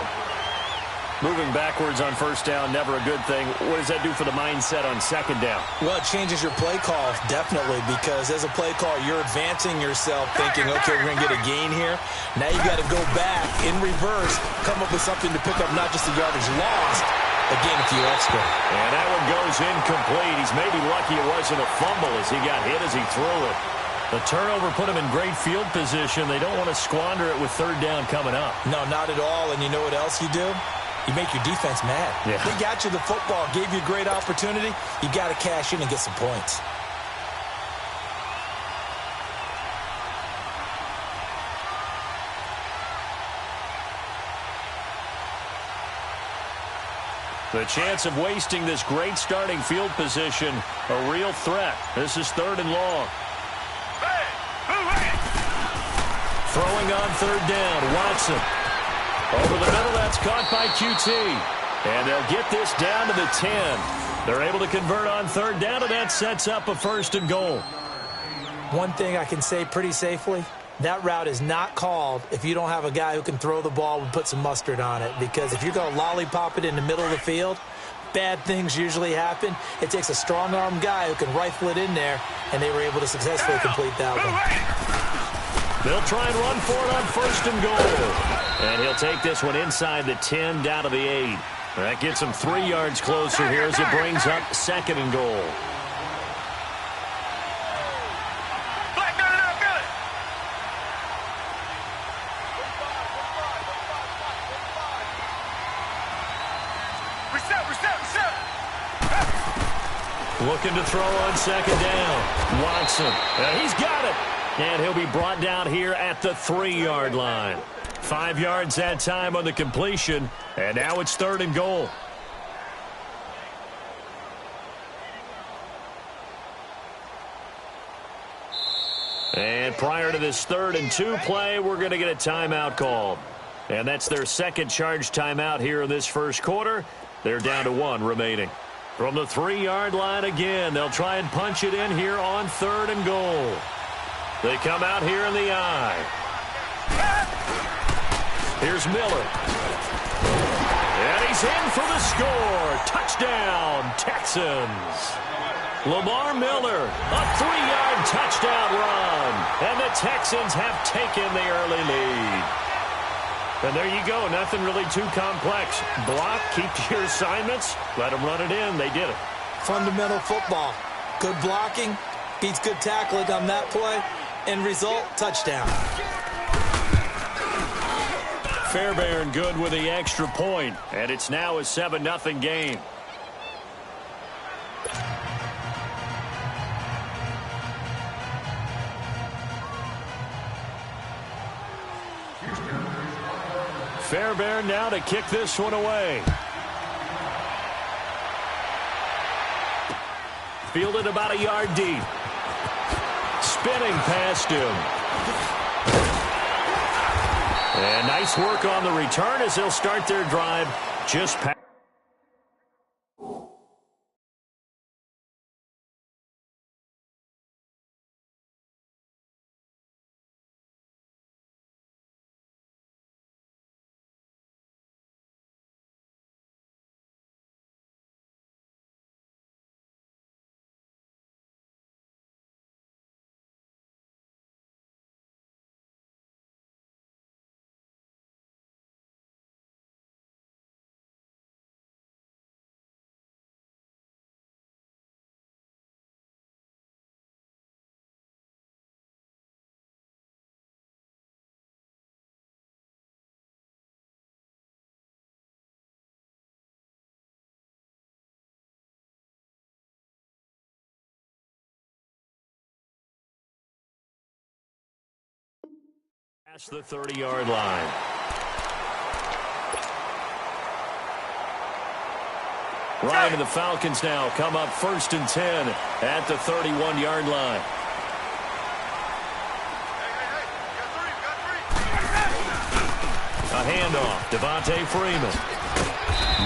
Moving backwards on 1st down, never a good thing. What does that do for the mindset on 2nd down? Well, it changes your play call, definitely, because as a play call, you're advancing yourself thinking, okay, we're going to get a gain here. Now you got to go back in reverse, come up with something to pick up not just the yardage lost, but gain a few extra. And that one goes incomplete. He's maybe lucky it wasn't a fumble as he got hit as he threw it. The turnover put him in great field position. They don't want to squander it with 3rd down coming up. No, not at all. And you know what else you do? You make your defense mad. Yeah. They got you the football, gave you a great opportunity. You got to cash in and get some points. The chance of wasting this great starting field position, a real threat. This is 3rd and long. Throwing on 3rd down, Watson. Over the middle, that's caught by QT. And they'll get this down to the 10. They're able to convert on 3rd down, and that sets up a 1st and goal. One thing I can say pretty safely, that route is not called if you don't have a guy who can throw the ball and put some mustard on it. Because if you're going to lollipop it in the middle of the field, bad things usually happen. It takes a strong-arm guy who can rifle it in there, and they were able to successfully complete that one. They'll try and run for it on 1st and goal. And he'll take this one inside the 10 down to the 8. That gets him 3 yards closer here as it brings up 2nd and goal. Looking to throw on 2nd down. Watson. He's got it. And he'll be brought down here at the 3-yard line. 5 yards that time on the completion. And now it's 3rd and goal. And prior to this 3rd and 2 play, we're going to get a timeout called. And that's their 2nd charge timeout here in this 1st quarter. They're down to 1 remaining. From the 3-yard line again, they'll try and punch it in here on 3rd and goal. They come out here in the I. Here's Miller. And he's in for the score. Touchdown, Texans. Lamar Miller, a 3-yard touchdown run. And the Texans have taken the early lead. And there you go. Nothing really too complex. Block, keep to your assignments, let them run it in. They did it. Fundamental football. Good blocking beats good tackling on that play. End result, touchdown. Fairbairn good with the extra point. And it's now a 7-0 game. Fairbairn now to kick this one away. Fielded about a yard deep. Spinning past him. And nice work on the return as they'll start their drive just past. Past the 30-yard line. Ryan and the Falcons now come up 1st and 10 at the 31-yard line. A handoff. Devontae Freeman.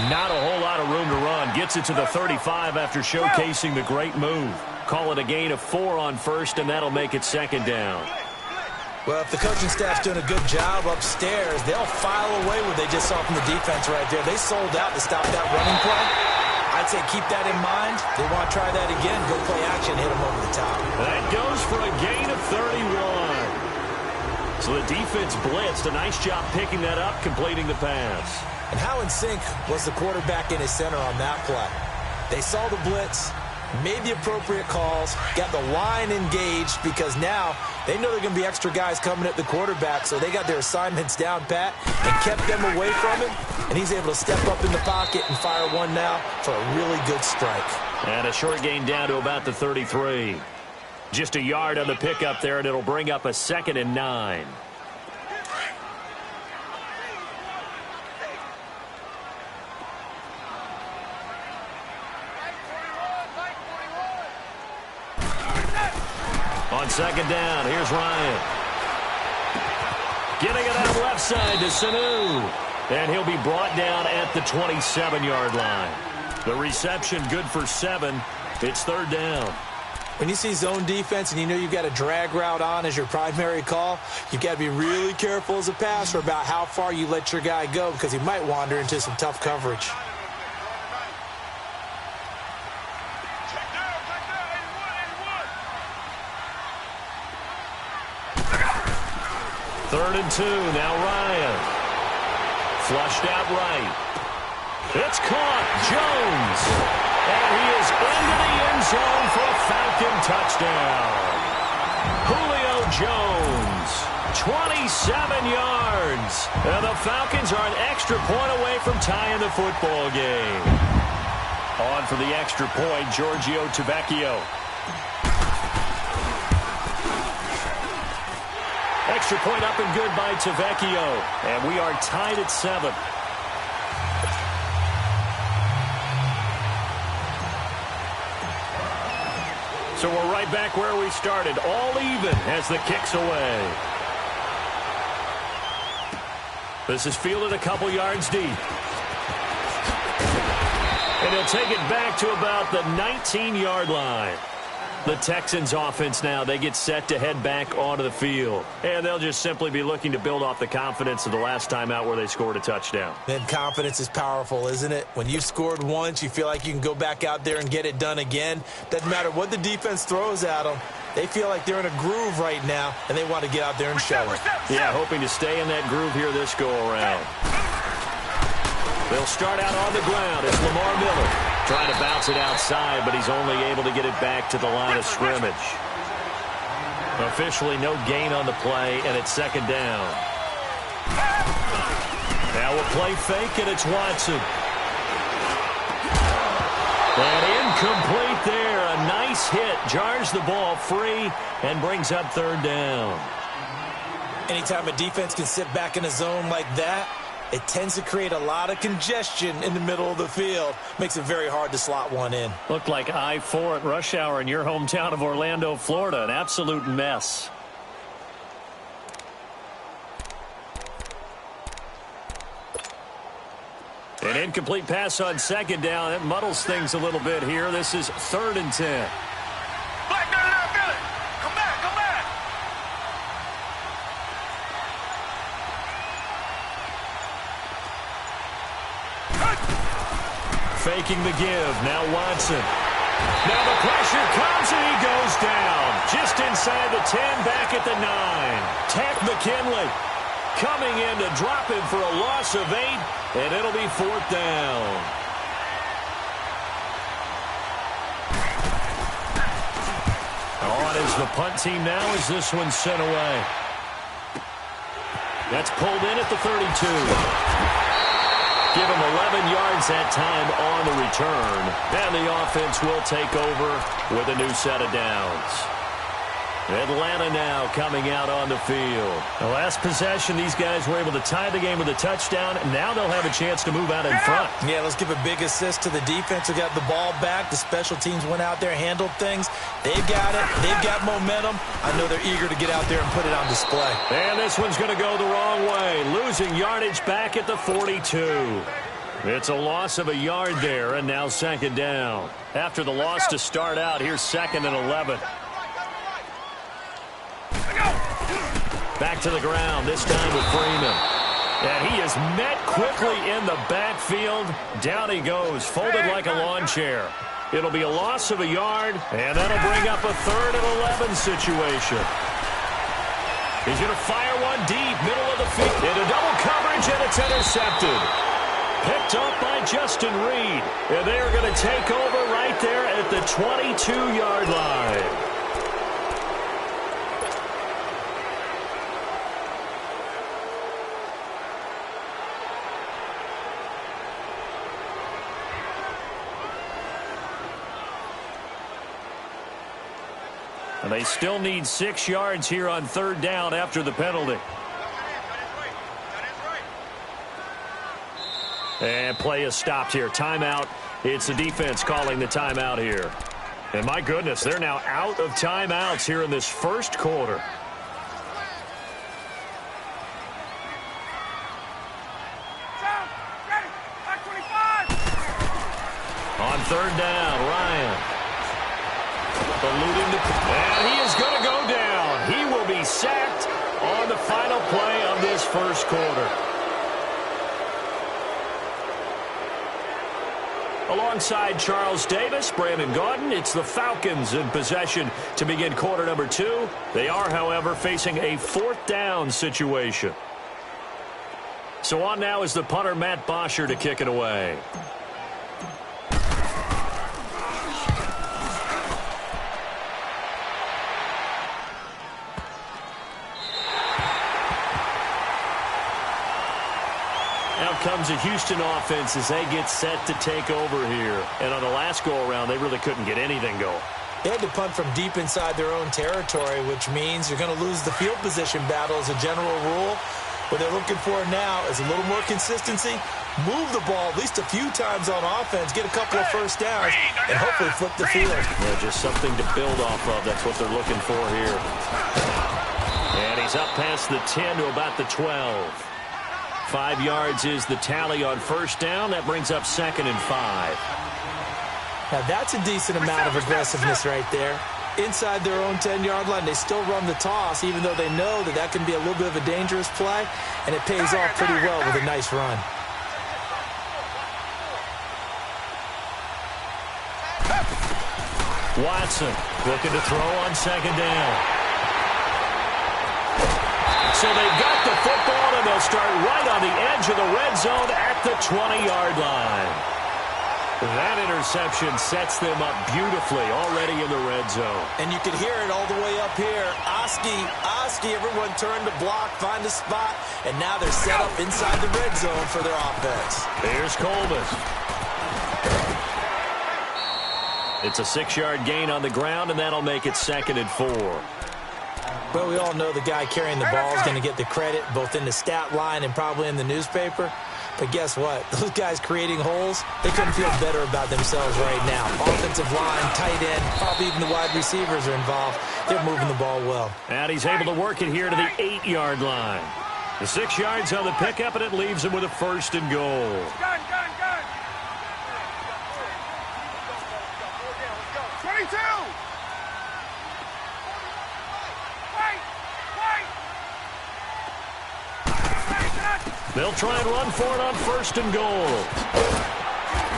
Not a whole lot of room to run. Gets it to the 35 after showcasing the great move. Call it a gain of 4 on 1st, and that'll make it 2nd down. Well, if the coaching staff's doing a good job upstairs, they'll file away what they just saw from the defense right there. They sold out to stop that running play. I'd say keep that in mind. They want to try that again. Go play action, hit them over the top. That goes for a gain of 31. So the defense blitzed. A nice job picking that up, completing the pass. And how in sync was the quarterback in his center on that play? They saw the blitz, made the appropriate calls, got the line engaged because now they know they're going to be extra guys coming at the quarterback, so they got their assignments down pat and kept them away from him, and he's able to step up in the pocket and fire one now for a really good strike. And a short gain down to about the 33. Just a yard on the pickup there, and it'll bring up a 2nd and 9. On 2nd down, here's Ryan. Getting it out left side to Sanu. And he'll be brought down at the 27-yard line. The reception good for 7. It's 3rd down. When you see zone defense and you know you've got a drag route on as your primary call, you've got to be really careful as a passer about how far you let your guy go because he might wander into some tough coverage. Third and 2, now Ryan. Flushed out right. It's caught, Jones. And he is into the end zone for a Falcon touchdown. Julio Jones, 27 yards. And the Falcons are an extra point away from tying the football game. On for the extra point, Giorgio Tavecchio. Extra point up and good by Tavecchio. And we are tied at 7. So we're right back where we started. All even as the kick's away. This is fielded a couple yards deep. And he'll take it back to about the 19-yard line. The Texans offense now, they get set to head back onto the field. And they'll just simply be looking to build off the confidence of the last time out where they scored a touchdown. Then confidence is powerful, isn't it? When you've scored once, you feel like you can go back out there and get it done again. Doesn't matter what the defense throws at them. They feel like they're in a groove right now, and they want to get out there and show it. Yeah, hoping to stay in that groove here this go-around. They'll start out on the ground. It's Lamar Miller. Trying to bounce it outside, but he's only able to get it back to the line of scrimmage. Officially no gain on the play, and it's 2nd down. Now a play fake, and it's Watson. And incomplete there. A nice hit. Jars the ball free and brings up 3rd down. Anytime a defense can sit back in a zone like that, it tends to create a lot of congestion in the middle of the field. Makes it very hard to slot one in. Looked like I-4 at rush hour in your hometown of Orlando, Florida. An absolute mess. An incomplete pass on 2nd down. It muddles things a little bit here. This is 3rd and 10. Black, no, Billy. Come back, come back. Faking the give. Now Watson. Now the pressure comes and he goes down. Just inside the 10, back at the 9. Tech McKinley coming in to drop him for a loss of 8, and it'll be 4th down. On is the punt team now as this one's sent away. That's pulled in at the 32. Give him 11 yards that time on the return. And the offense will take over with a new set of downs. Atlanta now coming out on the field. The last possession, these guys were able to tie the game with a touchdown, and now they'll have a chance to move out in front. Yeah, let's give a big assist to the defense who got the ball back. The special teams went out there, handled things. They've got it. They've got momentum. I know they're eager to get out there and put it on display. And this one's going to go the wrong way. Losing yardage back at the 42. It's a loss of a yard there, and now second down. After the loss to start out, here's 2nd and 11. Back to the ground, this time with Freeman. And he is met quickly in the backfield. Down he goes, folded like a lawn chair. It'll be a loss of a yard, and that'll bring up a 3rd and 11 situation. He's going to fire one deep, middle of the field. Into double coverage, and it's intercepted. Picked up by Justin Reed. And they are going to take over right there at the 22-yard line. And they still need 6 yards here on 3rd down after the penalty. And play is stopped here. Timeout. It's the defense calling the timeout here. And my goodness, they're now out of timeouts here in this first quarter. On 3rd down, Ryan. Alluding to, and he is going to go down. He will be sacked on the final play of this first quarter. Alongside Charles Davis, Brandon Gaudin, it's the Falcons in possession to begin quarter number 2. They are, however, facing a 4th down situation. So on now is the punter, Matt Bosher, to kick it away. Comes a Houston offense as they get set to take over here. And on the last go-around, they really couldn't get anything going. They had to punt from deep inside their own territory, which means you're going to lose the field position battle as a general rule. What they're looking for now is a little more consistency, move the ball at least a few times on offense, get a couple of first downs, and hopefully flip the field. Yeah, just something to build off of. That's what they're looking for here. And he's up past the 10 to about the 12. 5 yards is the tally on first down. That brings up 2nd and 5. Now, that's a decent amount of aggressiveness right there. Inside their own 10-yard line, they still run the toss, even though they know that that can be a little bit of a dangerous play, and it pays off pretty well with a nice run. Watson looking to throw on 2nd down. So they've got the football, and they'll start right on the edge of the red zone at the 20-yard line. That interception sets them up beautifully already in the red zone. And you can hear it all the way up here. Oski, everyone turned to block, find a spot, and now they're set up inside the red zone for their offense. Here's Coleman. It's a 6-yard gain on the ground, and that'll make it 2nd and 4. Well, we all know the guy carrying the ball is going to get the credit, both in the stat line and probably in the newspaper. But guess what? Those guys creating holes, they couldn't feel better about themselves right now. Offensive line, tight end, probably even the wide receivers are involved. They're moving the ball well. And he's able to work it here to the 8-yard line. The 6 yards on the pickup, and it leaves him with a 1st and goal. Gun. 22! They'll try and run for it on 1st and goal.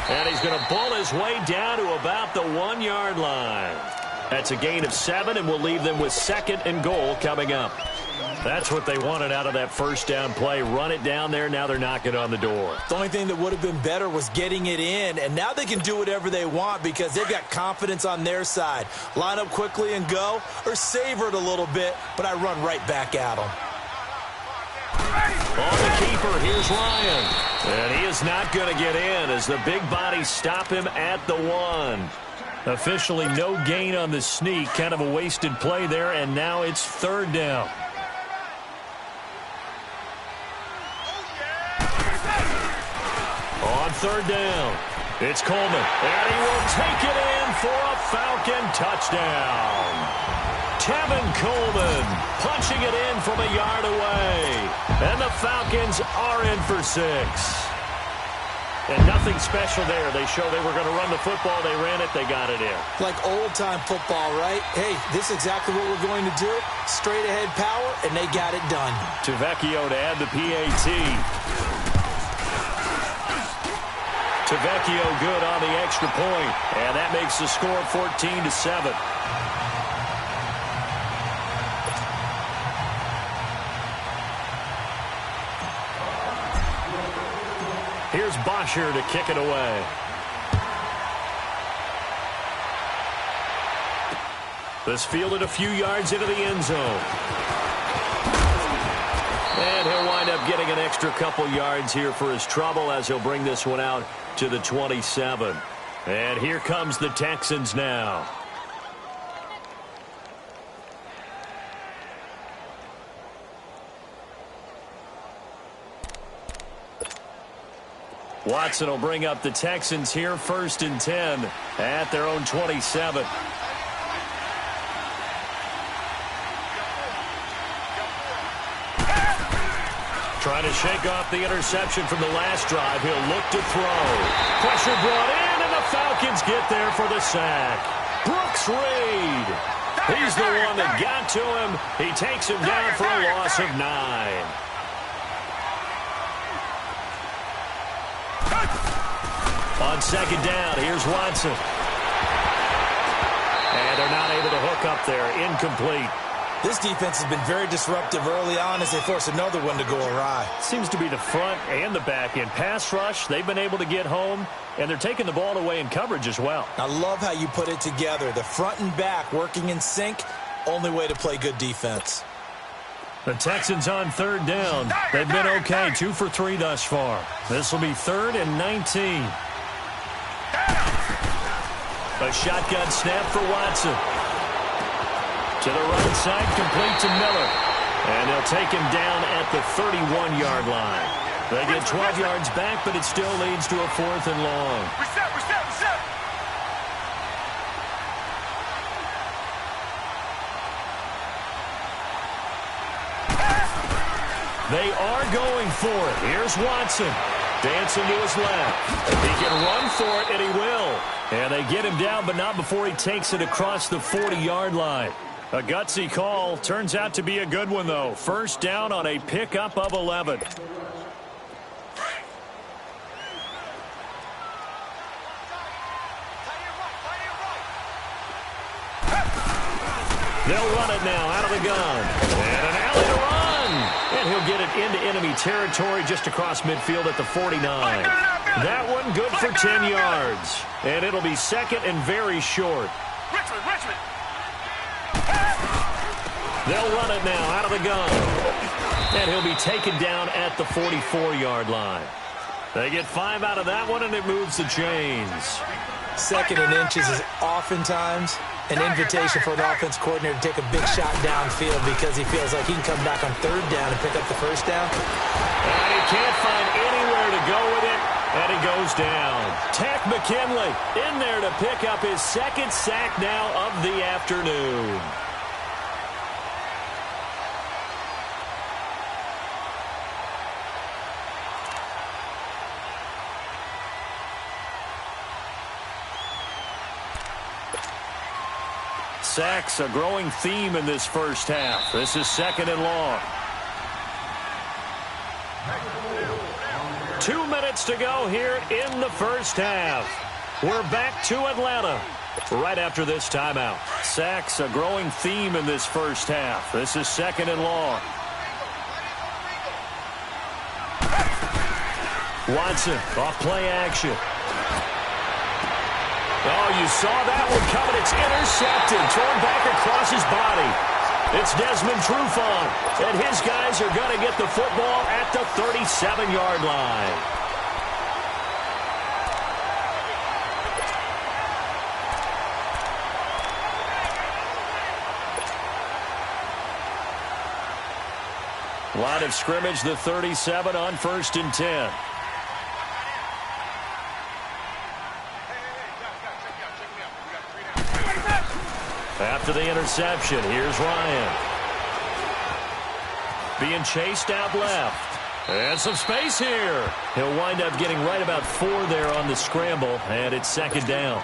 And he's going to bull his way down to about the 1-yard line. That's a gain of 7, and will leave them with 2nd and goal coming up. That's what they wanted out of that first down play. Run it down there. Now they're knocking on the door. The only thing that would have been better was getting it in, and now they can do whatever they want because they've got confidence on their side. Line up quickly and go, or savor it a little bit, but I run right back at them. On the keeper, here's Ryan. And he is not going to get in as the big bodies stop him at the 1. Officially no gain on the sneak. Kind of a wasted play there, and now it's third down. On third down, it's Coleman, and he will take it in for a Falcon touchdown. Tevin Coleman punching it in from a yard away, and the Falcons are in for 6. And nothing special there. They show they were going to run the football. They ran it. They got it in. Like old-time football, right? Hey, this is exactly what we're going to do. Straight-ahead power, and they got it done. Tavecchio to add the PAT. Tavecchio good on the extra point. And that makes the score 14-7. Here's Bosher to kick it away. This fielded a few yards into the end zone. And he'll wind up getting an extra couple yards here for his trouble as he'll bring this one out to the 27. And here comes the Texans now. Watson will bring up the Texans here, 1st and 10 at their own 27. Trying to shake off the interception from the last drive. He'll look to throw. Pressure brought in, and the Falcons get there for the sack. Brooks Reed. He's the one that got to him. He takes him down for a loss of 9. On second down, here's Watson. And they're not able to hook up there. Incomplete. This defense has been very disruptive early on as they force another one to go awry. Seems to be the front and the back end. Pass rush, they've been able to get home, and they're taking the ball away in coverage as well. I love how you put it together. The front and back working in sync, only way to play good defense. The Texans on third down. They've been okay, 2 for 3 thus far. This will be 3rd and 19. A shotgun snap for Watson. To the right side, complete to Miller. And they'll take him down at the 31-yard line. They get 12 yards back, but it still leads to a 4th and long. Reset. They are going for it. Here's Watson. Dancing to his left. He can run for it, and he will. And they get him down, but not before he takes it across the 40-yard line. A gutsy call. Turns out to be a good one, though. 1st down on a pickup of 11. They'll run it now out of the gun. And an alley to run. And he'll get it into enemy territory just across midfield at the 49. That one good for 10 yards. And it'll be 2nd and very short. Richmond. They'll run it now out of the gun. And he'll be taken down at the 44-yard line. They get 5 out of that one, and it moves the chains. 2nd and inches is oftentimes an invitation for an offense coordinator to take a big shot downfield because he feels like he can come back on 3rd down and pick up the 1st down. And he can't find anywhere to go with it, and he goes down. Takk McKinley in there to pick up his 2nd sack now of the afternoon. Sacks, a growing theme in this first half. This is 2nd and long. 2 minutes to go here in the first half. We're back to Atlanta right after this timeout. Sacks, a growing theme in this first half. This is 2nd and long. Watson, off play action. Oh, you saw that one coming. It's intercepted, thrown back across his body. It's Desmond Trufant, and his guys are going to get the football at the 37-yard line. Line of scrimmage, the 37 on 1st and 10. After the interception, here's Ryan. Being chased out left. And some space here. He'll wind up getting right about 4 there on the scramble, and it's 2nd down.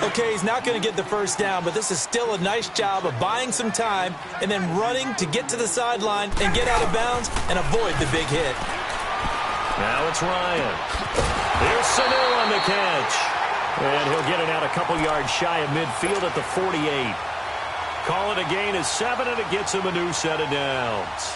Okay, he's not going to get the first down, but this is still a nice job of buying some time and then running to get to the sideline and get out of bounds and avoid the big hit. Now it's Ryan. Here's Sanu on the catch. And he'll get it out a couple yards shy of midfield at the 48. Call it a gain of 7, and it gets him a new set of downs.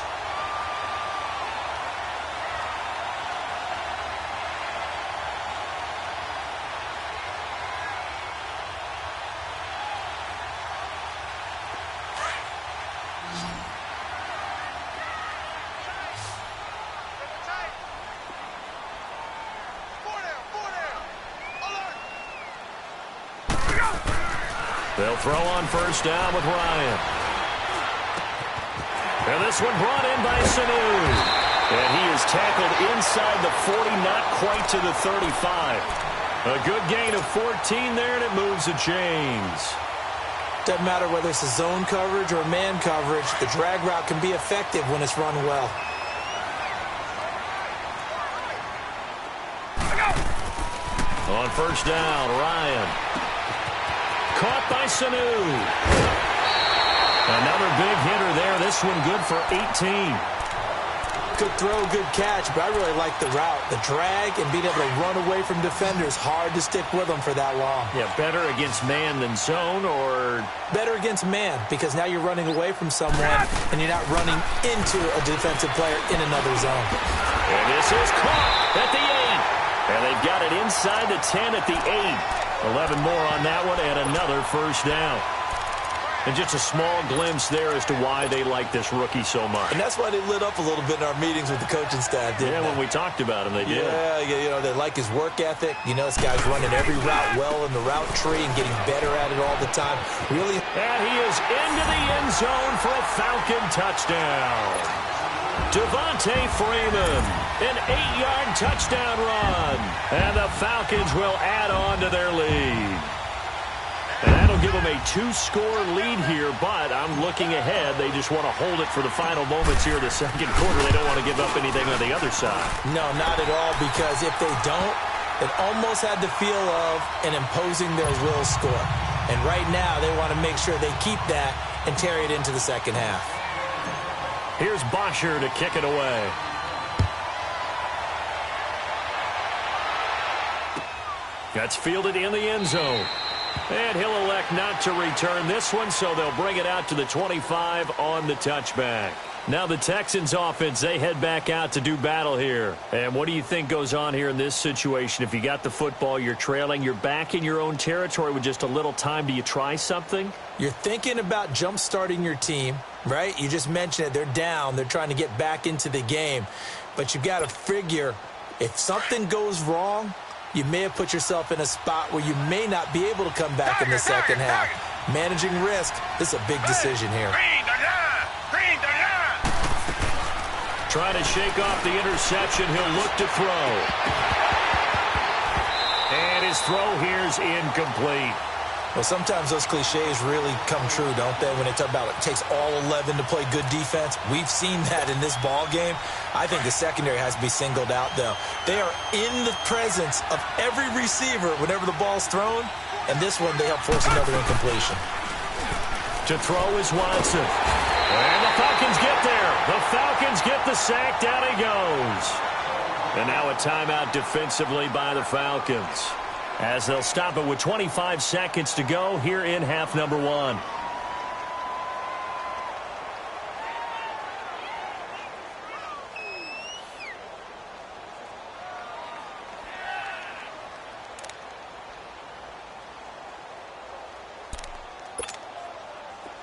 They'll throw on 1st down with Ryan. And this one brought in by Sanu. And he is tackled inside the 40, not quite to the 35. A good gain of 14 there, and it moves the chains. Doesn't matter whether it's a zone coverage or man coverage, the drag route can be effective when it's run well. On 1st down, Ryan. Caught by Sanu. Another big hitter there. This one good for 18. Good throw, good catch, but I really like the route. The drag and being able to run away from defenders. Hard to stick with them for that long. Yeah, better against man than zone, or? Better against man, because now you're running away from someone and you're not running into a defensive player in another zone. And this is caught at the 8. And they've got it inside the 10 at the 8. 11 more on that one, and another 1st down. And just a small glimpse there as to why they like this rookie so much. And that's why they lit up a little bit in our meetings with the coaching staff, didn't they? When we talked about him, they did. Yeah, you know, they like his work ethic. You know, this guy's running every route well in the route tree and getting better at it all the time. Really. And he is into the end zone for a Falcon touchdown. Devontae Freeman, an 8-yard touchdown run. And the Falcons will add on to their lead. And that'll give them a 2-score lead here, but I'm looking ahead. They just want to hold it for the final moments here in the 2nd quarter. They don't want to give up anything on the other side. No, not at all, because if they don't, it almost had the feel of an imposing their will score. And right now, they want to make sure they keep that and carry it into the 2nd half. Here's Bosher to kick it away. That's fielded in the end zone. And he'll elect not to return this one, so they'll bring it out to the 25 on the touchback. Now the Texans offense, they head back out to do battle here. And what do you think goes on here in this situation? If you got the football, you're trailing, you're back in your own territory with just a little time. Do you try something? You're thinking about jump-starting your team, right? You just mentioned it. They're down. They're trying to get back into the game. But you've got to figure if something goes wrong, you may have put yourself in a spot where you may not be able to come back in the 2nd half. Managing risk, this is a big decision here. Trying to shake off the interception. He'll look to throw. And his throw here's incomplete. Well, sometimes those cliches really come true, don't they? When they talk about it takes all 11 to play good defense. We've seen that in this ball game. I think the secondary has to be singled out, though. They are in the presence of every receiver whenever the ball's thrown. And this one, they help force another incompletion. To throw is Watson. And the Falcons get there. The Falcons get the sack. Down he goes. And now a timeout defensively by the Falcons, as they'll stop it with 25 seconds to go here in half number 1.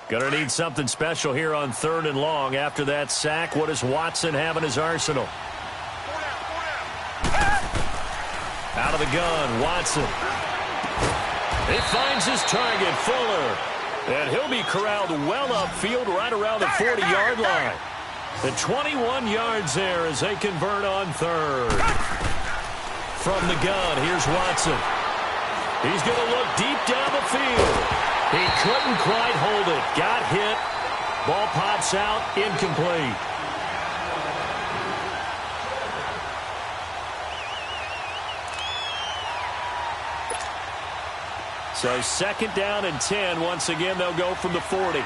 Gonna need something special here on 3rd and long. After that sack, what does Watson have in his arsenal? Out of the gun, Watson. He finds his target, Fuller. And he'll be corralled well upfield right around the 40-yard line. And 21 yards there as they convert on third. From the gun, here's Watson. He's going to look deep down the field. He couldn't quite hold it. Got hit. Ball pops out, incomplete. So 2nd down and 10. Once again, they'll go from the 40.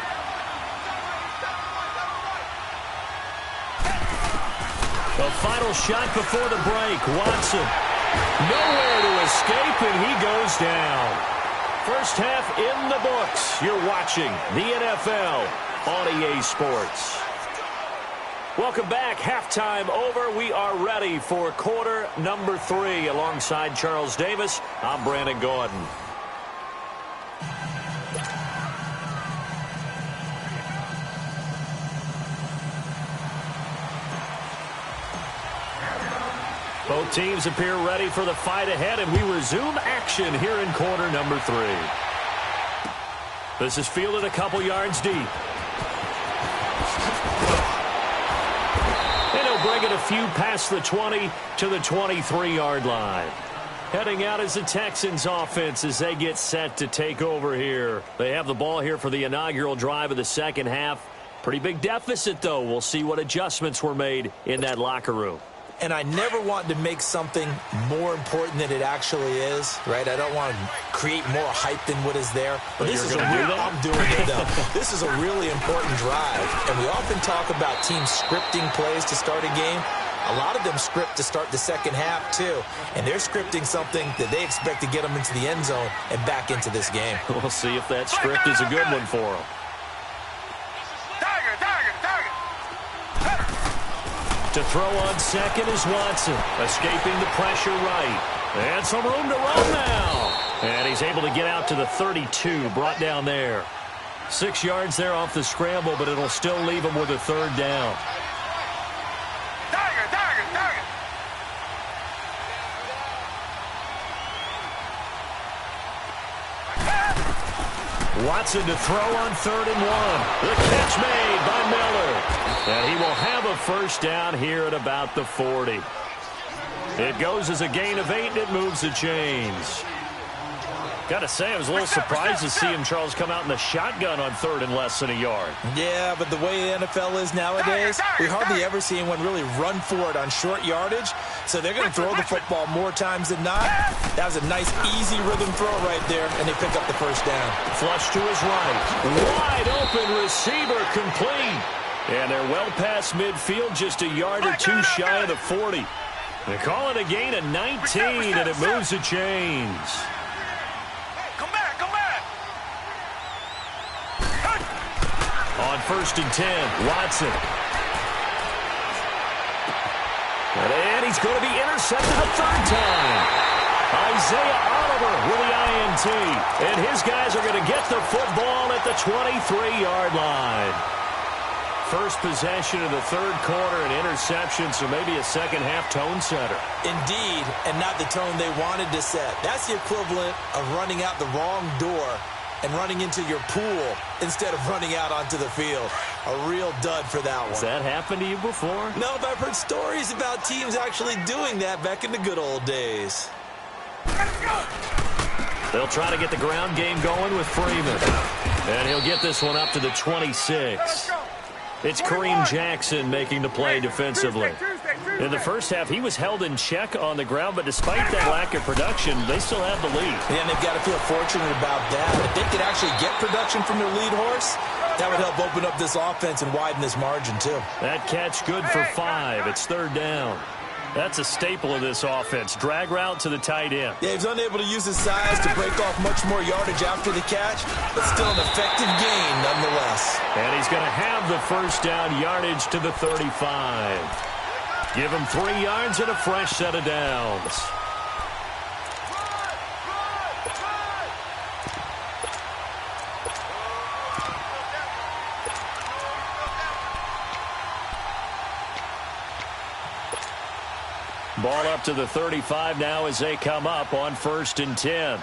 The final shot before the break. Watson. Nowhere to escape, and he goes down. First half in the books. You're watching the NFL on EA Sports. Welcome back. Halftime over. We are ready for quarter number 3. Alongside Charles Davis, I'm Brandon Gordon. Both teams appear ready for the fight ahead, and we resume action here in quarter number 3. This is fielded a couple yards deep. And he'll bring it a few past the 20 to the 23-yard line. Heading out is the Texans offense as they get set to take over here. They have the ball here for the inaugural drive of the second half. Pretty big deficit, though. We'll see what adjustments were made in that locker room. And I never want to make something more important than it actually is, right? I don't want to create more hype than what is there. But this is I'm doing it, though. This is a really important drive. And we often talk about teams scripting plays to start a game. A lot of them script to start the second half, too. And they're scripting something that they expect to get them into the end zone and back into this game. We'll see if that script is a good one for them. To throw on second is Watson, escaping the pressure right. And some room to run now. And he's able to get out to the 32, brought down there. 6 yards there off the scramble, but it'll still leave him with a 3rd down. Watson to throw on 3rd and 1. The catch made by Miller. And he will have a first down here at about the 40. It goes as a gain of 8, and it moves the chains. Got to say, I was a little surprised to see him, Charles, come out in the shotgun on 3rd and less than a yard. Yeah, but the way the NFL is nowadays, we hardly ever see anyone really run for it on short yardage. So they're going to throw the football more times than not. That was a nice, easy rhythm throw right there, and they pick up the first down. Flush to his right. Wide open receiver complete. And they're well past midfield, just a yard or 2 shy of the 40. They call it a gain of 19, and it moves the chains. On 1st and 10, Watson. And he's going to be intercepted a 3rd time. Isaiah Oliver with the INT. And his guys are going to get the football at the 23-yard line. First possession of the 3rd quarter, an interception, so maybe a second-half tone setter. Indeed, and not the tone they wanted to set. That's the equivalent of running out the wrong door and running into your pool instead of running out onto the field. A real dud for that one. Has that happened to you before? No, but I've heard stories about teams actually doing that back in the good old days. They'll try to get the ground game going with Freeman. And he'll get this one up to the 26. It's Kareem Jackson making the play defensively. In the first half, he was held in check on the ground, but despite that lack of production, they still have the lead. Yeah, and they've got to feel fortunate about that. If they could actually get production from their lead horse, that would help open up this offense and widen this margin, too. That catch good for 5. It's 3rd down. That's a staple of this offense. Drag route to the tight end. Yeah, he's unable to use his size to break off much more yardage after the catch, but still an effective gain nonetheless. And he's going to have the first down yardage to the 35. Give him 3 yards and a fresh set of downs. Ball up to the 35 now as they come up on 1st and 10.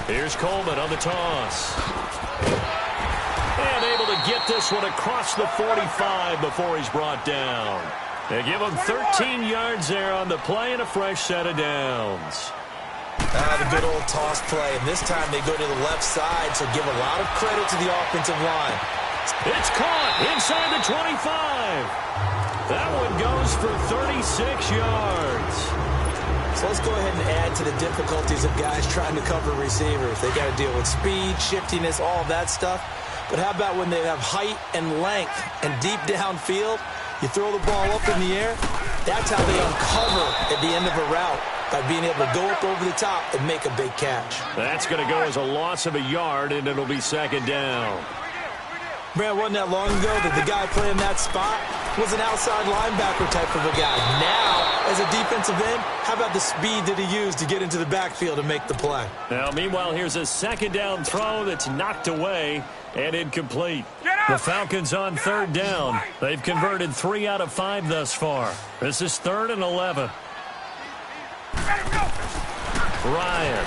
Here's Coleman on the toss. And able to get this one across the 45 before he's brought down. They give him 13 yards there on the play and a fresh set of downs. The good old toss play, and this time they go to the left side, so give a lot of credit to the offensive line. It's caught inside the 25. That one goes for 36 yards. So let's go ahead and add to the difficulties of guys trying to cover receivers. They got to deal with speed, shiftiness, all of that stuff. But how about when they have height and length and deep downfield? You throw the ball up in the air. That's how they uncover at the end of a route, by being able to go up over the top and make a big catch. That's going to go as a loss of a yard, and it'll be second down. Man, wasn't that long ago that the guy playing that spot was an outside linebacker type of a guy. Now, as a defensive end, how about the speed that he used to get into the backfield and make the play? Now, meanwhile, here's a second down throw that's knocked away and incomplete. The Falcons on third down. They've converted 3 out of 5 thus far. This is 3rd and 11. Ryan.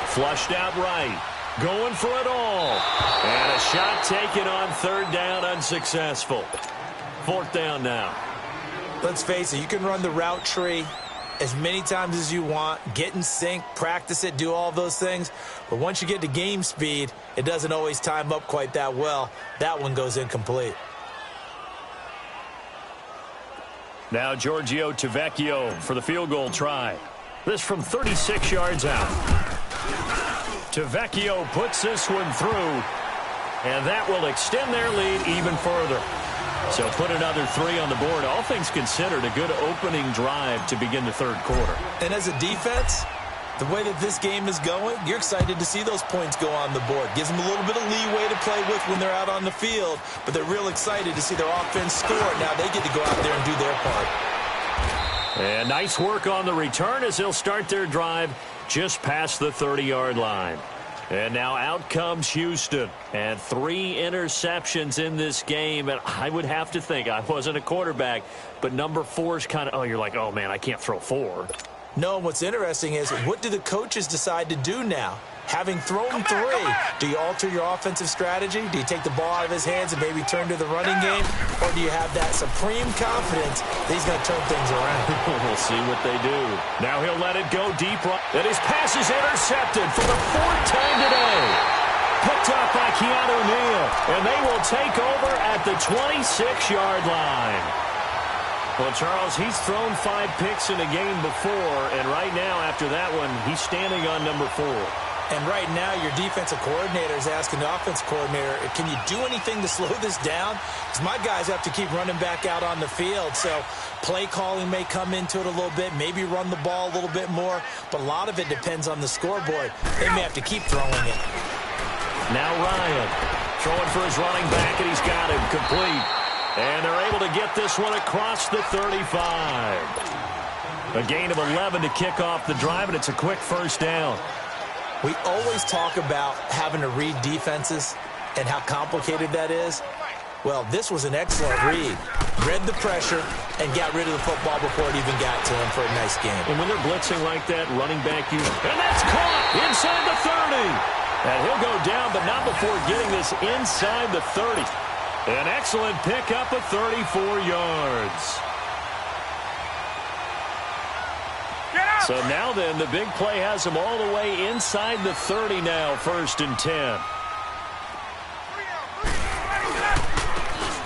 Flushed out right. Going for it all. And a shot taken on third down, unsuccessful. 4th down now. Let's face it, you can run the route tree as many times as you want, get in sync, practice it, do all those things. But once you get to game speed, it doesn't always time up quite that well. That one goes incomplete. Now Giorgio Tavecchio for the field goal try. This from 36 yards out. Tavecchio puts this one through, and that will extend their lead even further. So put another 3 on the board. All things considered, a good opening drive to begin the third quarter. And as a defense, the way that this game is going, you're excited to see those points go on the board. Gives them a little bit of leeway to play with when they're out on the field, but they're real excited to see their offense score. Now they get to go out there and do their part. And nice work on the return as they'll start their drive just past the 30-yard line. And now out comes Houston. And 3 interceptions in this game. And I would have to think, I wasn't a quarterback, but number 4 is kind of, oh, you're like, oh, man, I can't throw 4. No, what's interesting is, what do the coaches decide to do now? Having thrown 3, do you alter your offensive strategy? Do you take the ball out of his hands and maybe turn to the running game? Or do you have that supreme confidence that he's going to turn things around? We'll see what they do. Now he'll let it go deep. And his pass is intercepted for the 4th time today. Picked up by Keanu Neal. And they will take over at the 26-yard line. Well, Charles, he's thrown 5 picks in a game before. And right now, after that one, he's standing on number 4. And right now, your defensive coordinator is asking the offensive coordinator, can you do anything to slow this down? Because my guys have to keep running back out on the field. So play calling may come into it a little bit, maybe run the ball a little bit more. But a lot of it depends on the scoreboard. They may have to keep throwing it. Now Ryan throwing for his running back, and he's got him complete. And they're able to get this one across the 35. A gain of 11 to kick off the drive, and it's a quick first down. We always talk about having to read defenses and how complicated that is. Well, this was an excellent read. Read the pressure and got rid of the football before it even got to him for a nice game. And when they're blitzing like that, running back and that's caught inside the 30. And he'll go down, but not before getting this inside the 30. An excellent pickup of 34 yards. So now then, the big play has him all the way inside the 30 now, 1st and 10.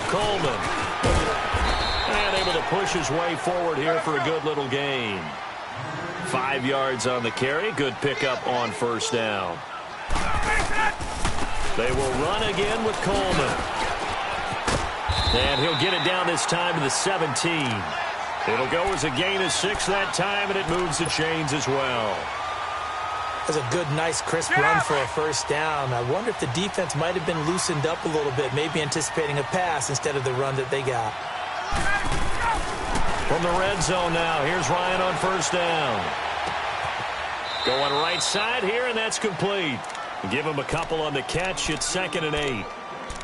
Coleman. And able to push his way forward here for a good little gain. 5 yards on the carry. Good pickup on 1st down. They will run again with Coleman. And he'll get it down this time to the 17. It'll go as a gain of 6 that time, and it moves the chains as well. That's a good, nice, crisp run for a 1st down. I wonder if the defense might have been loosened up a little bit, maybe anticipating a pass instead of the run that they got. From the red zone now, here's Ryan on 1st down. Going right side here, and that's complete. Give him a couple on the catch. It's 2nd and 8.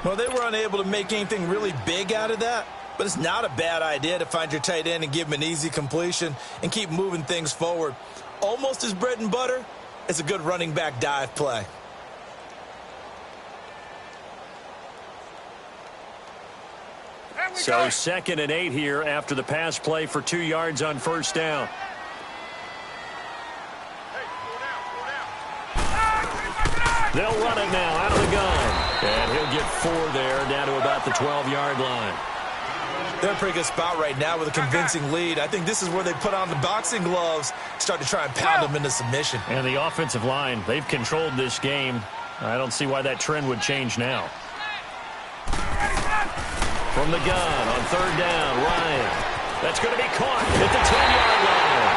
Well, they were unable to make anything really big out of that. But it's not a bad idea to find your tight end and give him an easy completion and keep moving things forward. Almost as bread and butter as a good running back dive play. So 2nd and 8 here after the pass play for 2 yards on first down. They'll run it now out of the gun. And he'll get 4 there, down to about the 12-yard line. They're in a pretty good spot right now with a convincing lead. I think this is where they put on the boxing gloves, start to try and pound them into submission. And the offensive line, they've controlled this game. I don't see why that trend would change now. From the gun on 3rd down, Ryan. That's going to be caught at the 10-yard line.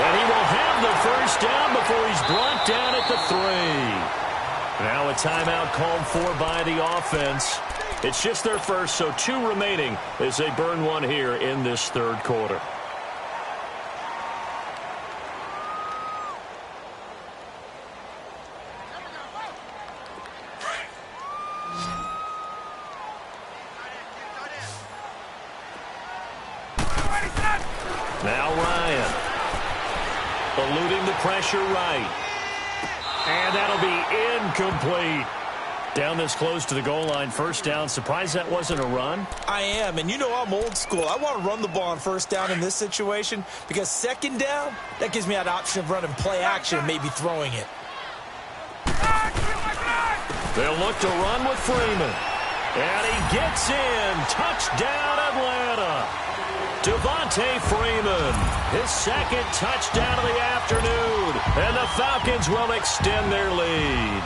And he will have the first down before he's brought down at the 3. Now a timeout called for by the offense. It's just their first, so 2 remaining as they burn 1 here in this 3rd quarter. Now Ryan. Eluding the pressure right. And that'll be incomplete. Down this close to the goal line, first down. Surprised that wasn't a run? I am, and you know I'm old school. I want to run the ball on first down in this situation because 2nd down, that gives me that option of running play action and maybe throwing it. They'll look to run with Freeman. And he gets in. Touchdown, Atlanta. Devontae Freeman, his 2nd touchdown of the afternoon. And the Falcons will extend their lead.